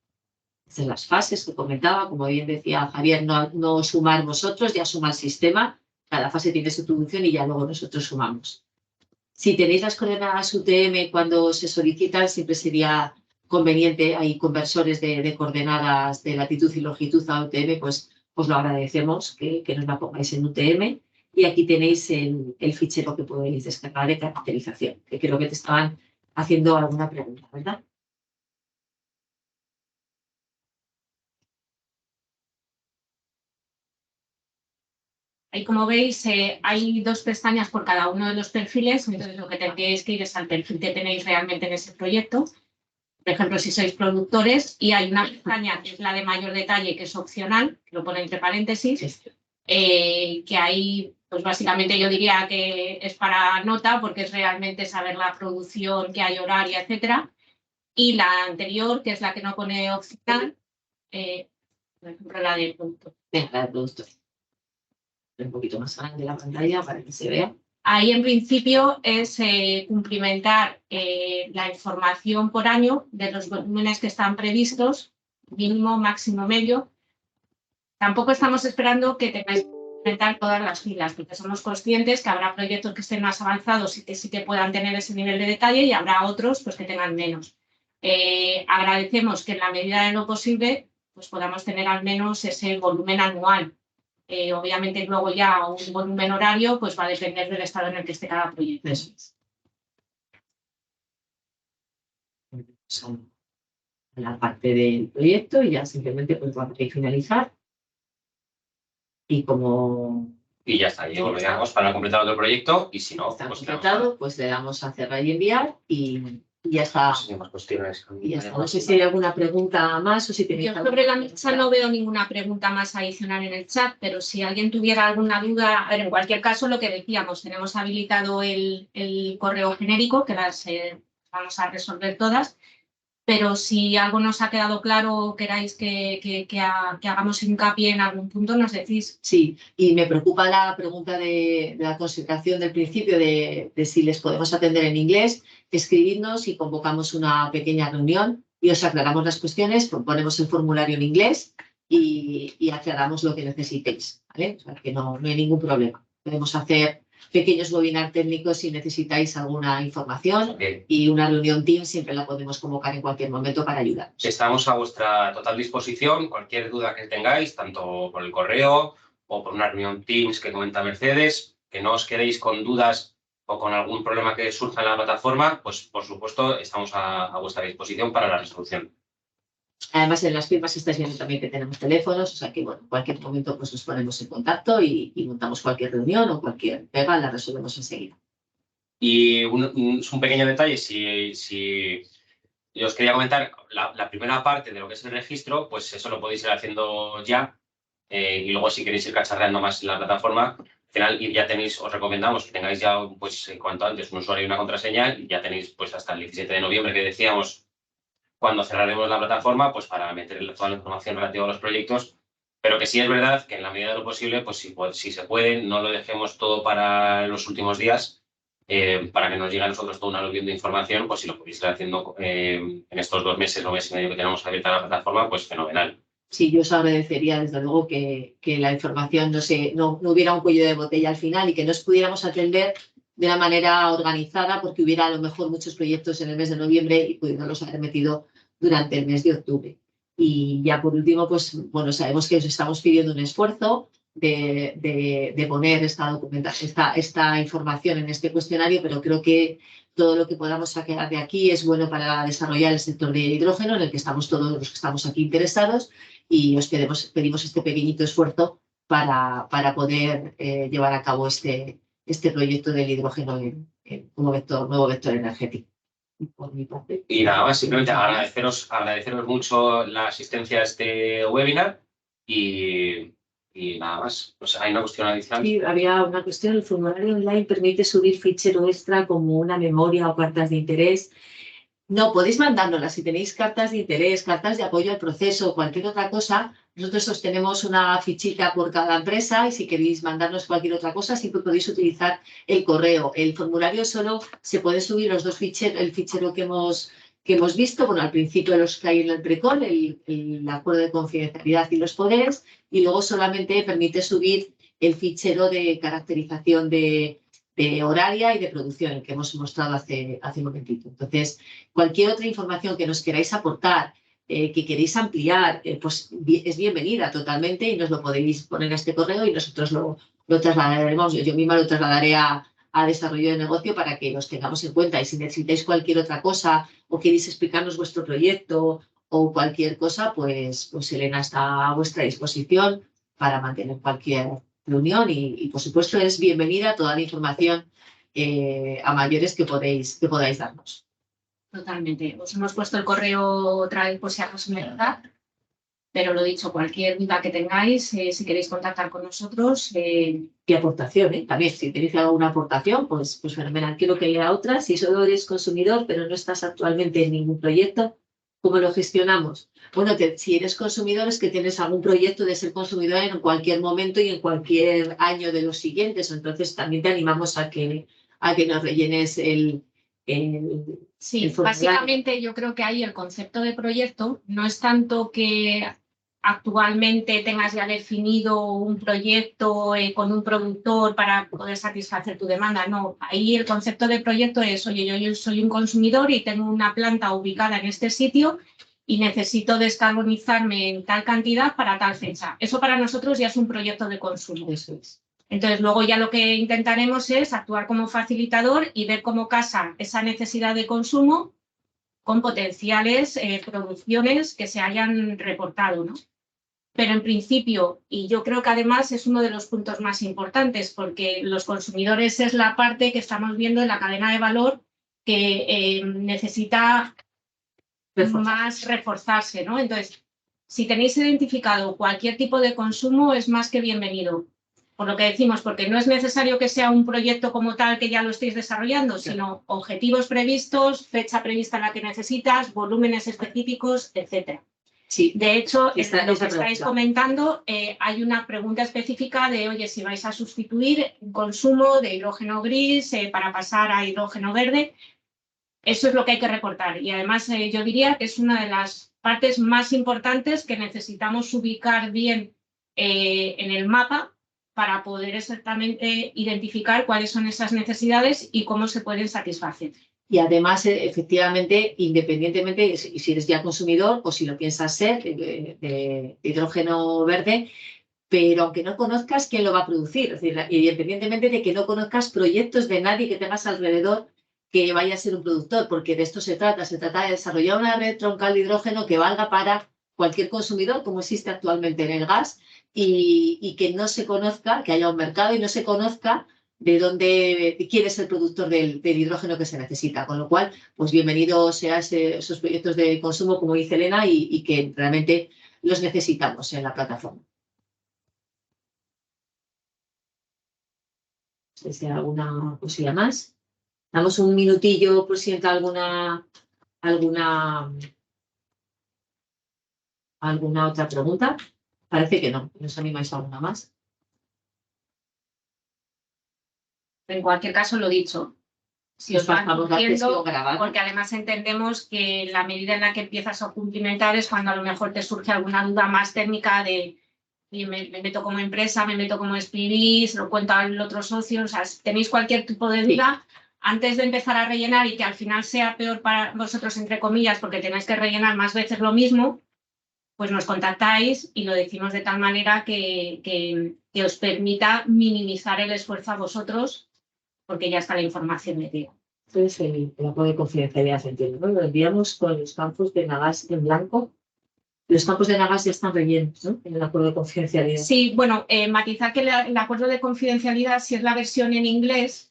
Estas las fases que comentaba, como bien decía Javier, no sumar vosotros, ya suma el sistema. Cada fase tiene su función y ya luego nosotros sumamos. Si tenéis las coordenadas UTM cuando se solicitan, siempre sería conveniente, hay conversores de coordenadas de latitud y longitud a UTM, pues os lo agradecemos que nos la pongáis en UTM. Y aquí tenéis el fichero que podéis descargar de caracterización, que creo que te estaban haciendo alguna pregunta, ¿verdad? Ahí, como veis, hay 2 pestañas por cada uno de los perfiles, entonces lo que tendríais que ir es al perfil que tenéis realmente en ese proyecto. Por ejemplo, si sois productores, y hay una pestaña que es la de mayor detalle, que es opcional, que lo pone entre paréntesis, que ahí, pues básicamente yo diría que es para nota, porque es realmente saber la producción que hay horaria, etcétera. Y la anterior, que es la que no pone opcional, por ejemplo, la de productor. La de productor. Un poquito más grande la pantalla para que se vea. Ahí, en principio, es cumplimentar la información por año de los volúmenes que están previstos, mínimo, máximo, medio. Tampoco estamos esperando que tengáis que cumplimentar todas las filas, porque somos conscientes que habrá proyectos que estén más avanzados y que sí que puedan tener ese nivel de detalle y habrá otros pues, que tengan menos. Agradecemos que en la medida de lo posible pues, podamos tener al menos ese volumen anual. Obviamente luego ya un volumen horario pues va a depender del estado en el que esté cada proyecto. Eso es. Son la parte del proyecto y ya simplemente pues vamos a finalizar. Y como Y ya está, y volvemos para completar otro proyecto y si no, Está pues completado, pues le damos a cerrar y enviar y ya está. no sé si más cuestiones. Y ya está. No sé si hay alguna pregunta más o si tenéis Yo sobre la mesa no veo ninguna pregunta más adicional en el chat, pero si alguien tuviera alguna duda, a ver, en cualquier caso lo que decíamos, tenemos habilitado el correo genérico, que las vamos a resolver todas, pero si algo nos ha quedado claro o queráis que hagamos hincapié en algún punto, nos decís. Sí, y me preocupa la pregunta de la consideración del principio de si les podemos atender en inglés. Escribidnos y convocamos una pequeña reunión y os aclaramos las cuestiones, ponemos el formulario en inglés y aclaramos lo que necesitéis, ¿vale? O sea, que no hay ningún problema. Podemos hacer pequeños webinars técnicos si necesitáis alguna información y una reunión Teams siempre la podemos convocar en cualquier momento para ayudar. Estamos a vuestra total disposición. Cualquier duda que tengáis, tanto por el correo o por una reunión Teams que comenta Mercedes, que no os quedéis con dudas o con algún problema que surja en la plataforma, pues por supuesto estamos a vuestra disposición para la resolución. Además, en las firmas estáis viendo también que tenemos teléfonos, o sea que, bueno, en cualquier momento pues nos ponemos en contacto y montamos cualquier reunión o cualquier pega, la resolvemos enseguida. Y un pequeño detalle, si yo os quería comentar, la primera parte de lo que es el registro, pues eso lo podéis ir haciendo ya y luego si queréis ir cacharreando más en la plataforma, al final ya tenéis, os recomendamos que tengáis ya pues cuanto antes un usuario y una contraseña y ya tenéis pues hasta el 17 de noviembre que decíamos cuando cerraremos la plataforma, pues para meter toda la información relativa a los proyectos, pero que sí es verdad que en la medida de lo posible, pues si se puede, no lo dejemos todo para los últimos días, para que nos llegue a nosotros todo un aluvión de información, pues si lo podéis ir haciendo en estos 2 meses o mes y medio que tenemos abierta la plataforma, pues fenomenal. Sí, yo os agradecería desde luego que la información no hubiera un cuello de botella al final y que nos pudiéramos atender de una manera organizada porque hubiera a lo mejor muchos proyectos en el mes de noviembre y pudiéndolos haber metido durante el mes de octubre. Y ya por último, pues bueno, sabemos que os estamos pidiendo un esfuerzo de poner esta información en este cuestionario, pero creo que todo lo que podamos sacar de aquí es bueno para desarrollar el sector de hidrógeno en el que estamos todos los que estamos aquí interesados y os pedimos este pequeñito esfuerzo para poder llevar a cabo este proyecto del hidrógeno como nuevo vector energético. Por mi parte. Y nada más, simplemente agradeceros mucho la asistencia a este webinar y nada más. Pues hay una cuestión adicional. Sí, había una cuestión. El formulario online permite subir fichero extra como una memoria o cartas de interés. No, podéis mandárnoslas. Si tenéis cartas de interés, cartas de apoyo al proceso o cualquier otra cosa, nosotros os tenemos una fichita por cada empresa y si queréis mandarnos cualquier otra cosa, siempre podéis utilizar el correo. El formulario solo se puede subir los dos ficheros, el fichero que hemos visto, bueno, al principio los que hay en el precol, el acuerdo de confidencialidad y los poderes, y luego solamente permite subir el fichero de caracterización de horaria y de producción, el que hemos mostrado hace un momentito. Entonces, cualquier otra información que nos queráis aportar, que queréis ampliar, pues es bienvenida totalmente y nos lo podéis poner a este correo y nosotros lo trasladaremos. Yo misma lo trasladaré a desarrollo de negocio para que los tengamos en cuenta. Y si necesitáis cualquier otra cosa o queréis explicarnos vuestro proyecto o cualquier cosa, pues Elena está a vuestra disposición para mantener cualquier reunión y por supuesto es bienvenida toda la información a mayores que podáis darnos. Totalmente. Os hemos puesto el correo otra vez por si acaso me da, pero lo dicho, cualquier duda que tengáis, si queréis contactar con nosotros. Y aportación, también si tenéis alguna aportación, pues fenomenal. Quiero que haya otra. Si solo eres consumidor, pero no estás actualmente en ningún proyecto, ¿cómo lo gestionamos? Bueno, si eres consumidor es que tienes algún proyecto de ser consumidor en cualquier momento y en cualquier año de los siguientes. Entonces también te animamos a que nos rellenes Sí, básicamente yo creo que ahí el concepto de proyecto no es tanto que actualmente tengas ya definido un proyecto con un productor para poder satisfacer tu demanda. No, ahí el concepto de proyecto es, oye, yo soy un consumidor y tengo una planta ubicada en este sitio y necesito descarbonizarme en tal cantidad para tal fecha. Eso para nosotros ya es un proyecto de consumo. Eso es. Entonces, luego ya lo que intentaremos es actuar como facilitador y ver cómo casa esa necesidad de consumo con potenciales producciones que se hayan reportado, ¿no? pero en principio, y yo creo que además es uno de los puntos más importantes, porque los consumidores es la parte que estamos viendo en la cadena de valor que necesita más reforzarse, ¿no? Entonces, si tenéis identificado cualquier tipo de consumo, es más que bienvenido. Por lo que decimos, porque no es necesario que sea un proyecto como tal que ya lo estéis desarrollando, sino objetivos previstos, fecha prevista en la que necesitas, volúmenes específicos, etcétera. Sí. De hecho, Esta- lo que esa estáis pregunta. comentando, hay una pregunta específica de, oye, si vais a sustituir un consumo de hidrógeno gris para pasar a hidrógeno verde, eso es lo que hay que reportar. Y además yo diría que es una de las partes más importantes que necesitamos ubicar bien en el mapa para poder exactamente identificar cuáles son esas necesidades y cómo se pueden satisfacer. Y además, efectivamente, independientemente si eres ya consumidor o si lo piensas ser de hidrógeno verde, pero aunque no conozcas quién lo va a producir, es decir, independientemente de que no conozcas proyectos de nadie que tengas alrededor que vaya a ser un productor, porque de esto se trata de desarrollar una red troncal de hidrógeno que valga para cualquier consumidor, como existe actualmente en el gas, y que no se conozca, que haya un mercado y no se conozca de quién es el productor del hidrógeno que se necesita. Con lo cual, pues bienvenidos sean esos proyectos de consumo, como dice Elena, y que realmente los necesitamos en la plataforma. No sé si hay alguna cosilla más. Damos un minutillo por si entra alguna otra pregunta. Parece que no. ¿Nos animáis a alguna más? En cualquier caso, lo dicho, si Os os van pasamos la surgiendo, sesión grabada. porque además entendemos que la medida en la que empiezas a cumplimentar es cuando a lo mejor te surge alguna duda más técnica de y me meto como empresa, me meto como SPV, se lo cuento al otro socio, o sea, si tenéis cualquier tipo de duda, antes de empezar a rellenar y que al final sea peor para vosotros, entre comillas, porque tenéis que rellenar más veces lo mismo, pues nos contactáis y lo decimos de tal manera que os permita minimizar el esfuerzo a vosotros, porque ya está la información metida. Entonces, el acuerdo de confidencialidad, entiendo, ¿no? Lo enviamos con los campos de Nagas en blanco. Los campos de Nagas ya están rellenos, ¿no? En el acuerdo de confidencialidad. Sí, bueno, matizar que el acuerdo de confidencialidad, si es la versión en inglés,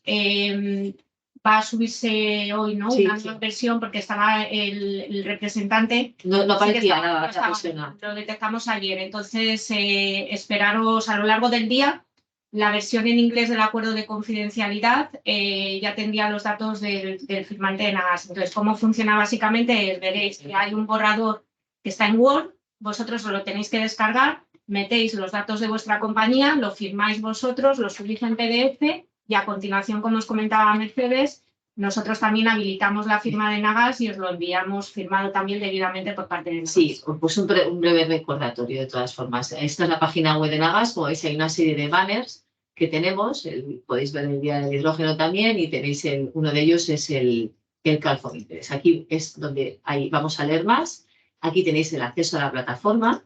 va a subirse hoy, ¿no? Sí, Una sí. nueva versión, porque estaba el representante. No Sí que parecía estaba, nada no la estaba, persona. lo detectamos ayer. Entonces, esperaros a lo largo del día. La versión en inglés del acuerdo de confidencialidad ya tendría los datos del firmante de Nagas. Entonces, cómo funciona básicamente, veréis que hay un borrador que está en Word, vosotros lo tenéis que descargar, metéis los datos de vuestra compañía, lo firmáis vosotros, lo subís en PDF y a continuación, como os comentaba Mercedes, nosotros también habilitamos la firma de Nagas y os lo enviamos firmado también debidamente por parte de Nagas. Sí, pues un breve recordatorio de todas formas. Esta es la página web de Nagas, como veis hay una serie de banners que tenemos, podéis ver el día del hidrógeno también y tenéis uno de ellos es el Call for Interest. Aquí es donde vamos a leer más. Aquí tenéis el acceso a la plataforma.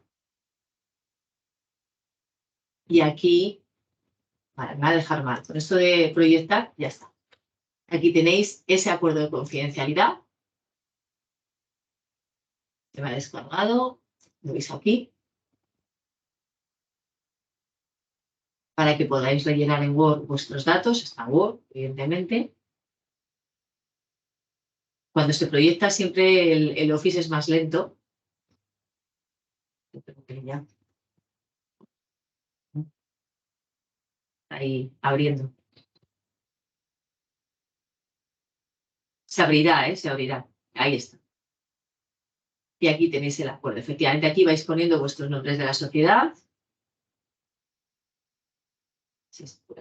Y aquí, vale, me va a dejar mal. Con esto de proyectar, ya está. Aquí tenéis ese acuerdo de confidencialidad. Se me ha descargado. Lo veis aquí. Para que podáis rellenar en Word vuestros datos. Está en Word, evidentemente. Cuando se proyecta siempre el Office es más lento. Ahí, abriendo. Se abrirá, se abrirá. Ahí está. Y aquí tenéis el acuerdo. Efectivamente, aquí vais poniendo vuestros nombres de la sociedad.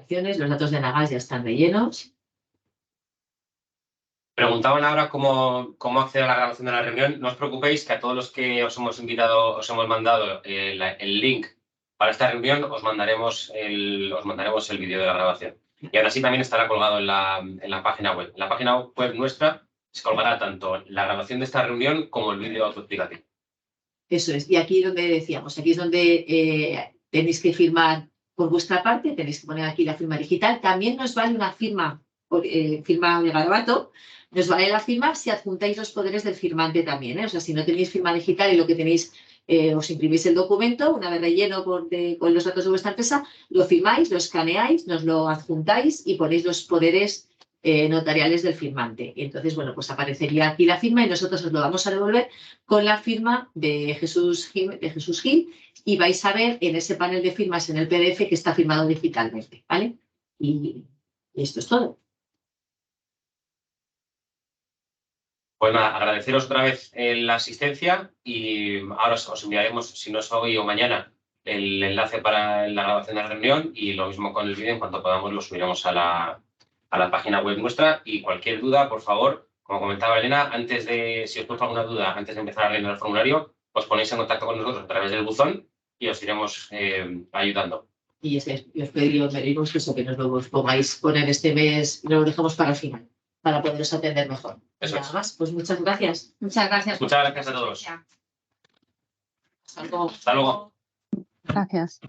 Los datos de Nagas ya están rellenos. Preguntaban ahora cómo acceder a la grabación de la reunión. No os preocupéis, que a todos los que os hemos invitado, os hemos mandado el link para esta reunión, os mandaremos el vídeo de la grabación. Y ahora sí también estará colgado en la página web. En la página web nuestra se colgará tanto la grabación de esta reunión como el vídeo autoexplicativo. Eso es. Y aquí donde decíamos, aquí es donde tenéis que firmar por vuestra parte, tenéis que poner aquí la firma digital. También nos vale una firma de garabato. Nos vale la firma si adjuntáis los poderes del firmante también, ¿eh? O sea, si no tenéis firma digital y lo que tenéis os imprimís el documento, una vez relleno con los datos de vuestra empresa, lo firmáis, lo escaneáis, nos lo adjuntáis y ponéis los poderes notariales del firmante. Y entonces, bueno, pues aparecería aquí la firma y nosotros os lo vamos a devolver con la firma de Jesús Gil y vais a ver en ese panel de firmas en el PDF que está firmado digitalmente, ¿vale? Y esto es todo. Pues nada, agradeceros otra vez la asistencia y ahora os enviaremos, si no es hoy o mañana, el enlace para la grabación de la reunión y lo mismo con el vídeo, en cuanto podamos lo subiremos a la página web nuestra y cualquier duda, por favor, como comentaba Elena, si os surge alguna duda antes de empezar a rellenar el formulario, os ponéis en contacto con nosotros a través del buzón y os iremos ayudando. Y os pedimos que nos lo pongáis poner este mes, lo dejamos para el final, para poderos atender mejor. Eso Nada es. más, pues muchas gracias. Muchas gracias. Muchas gracias a todos. Hasta luego. Hasta luego. Gracias.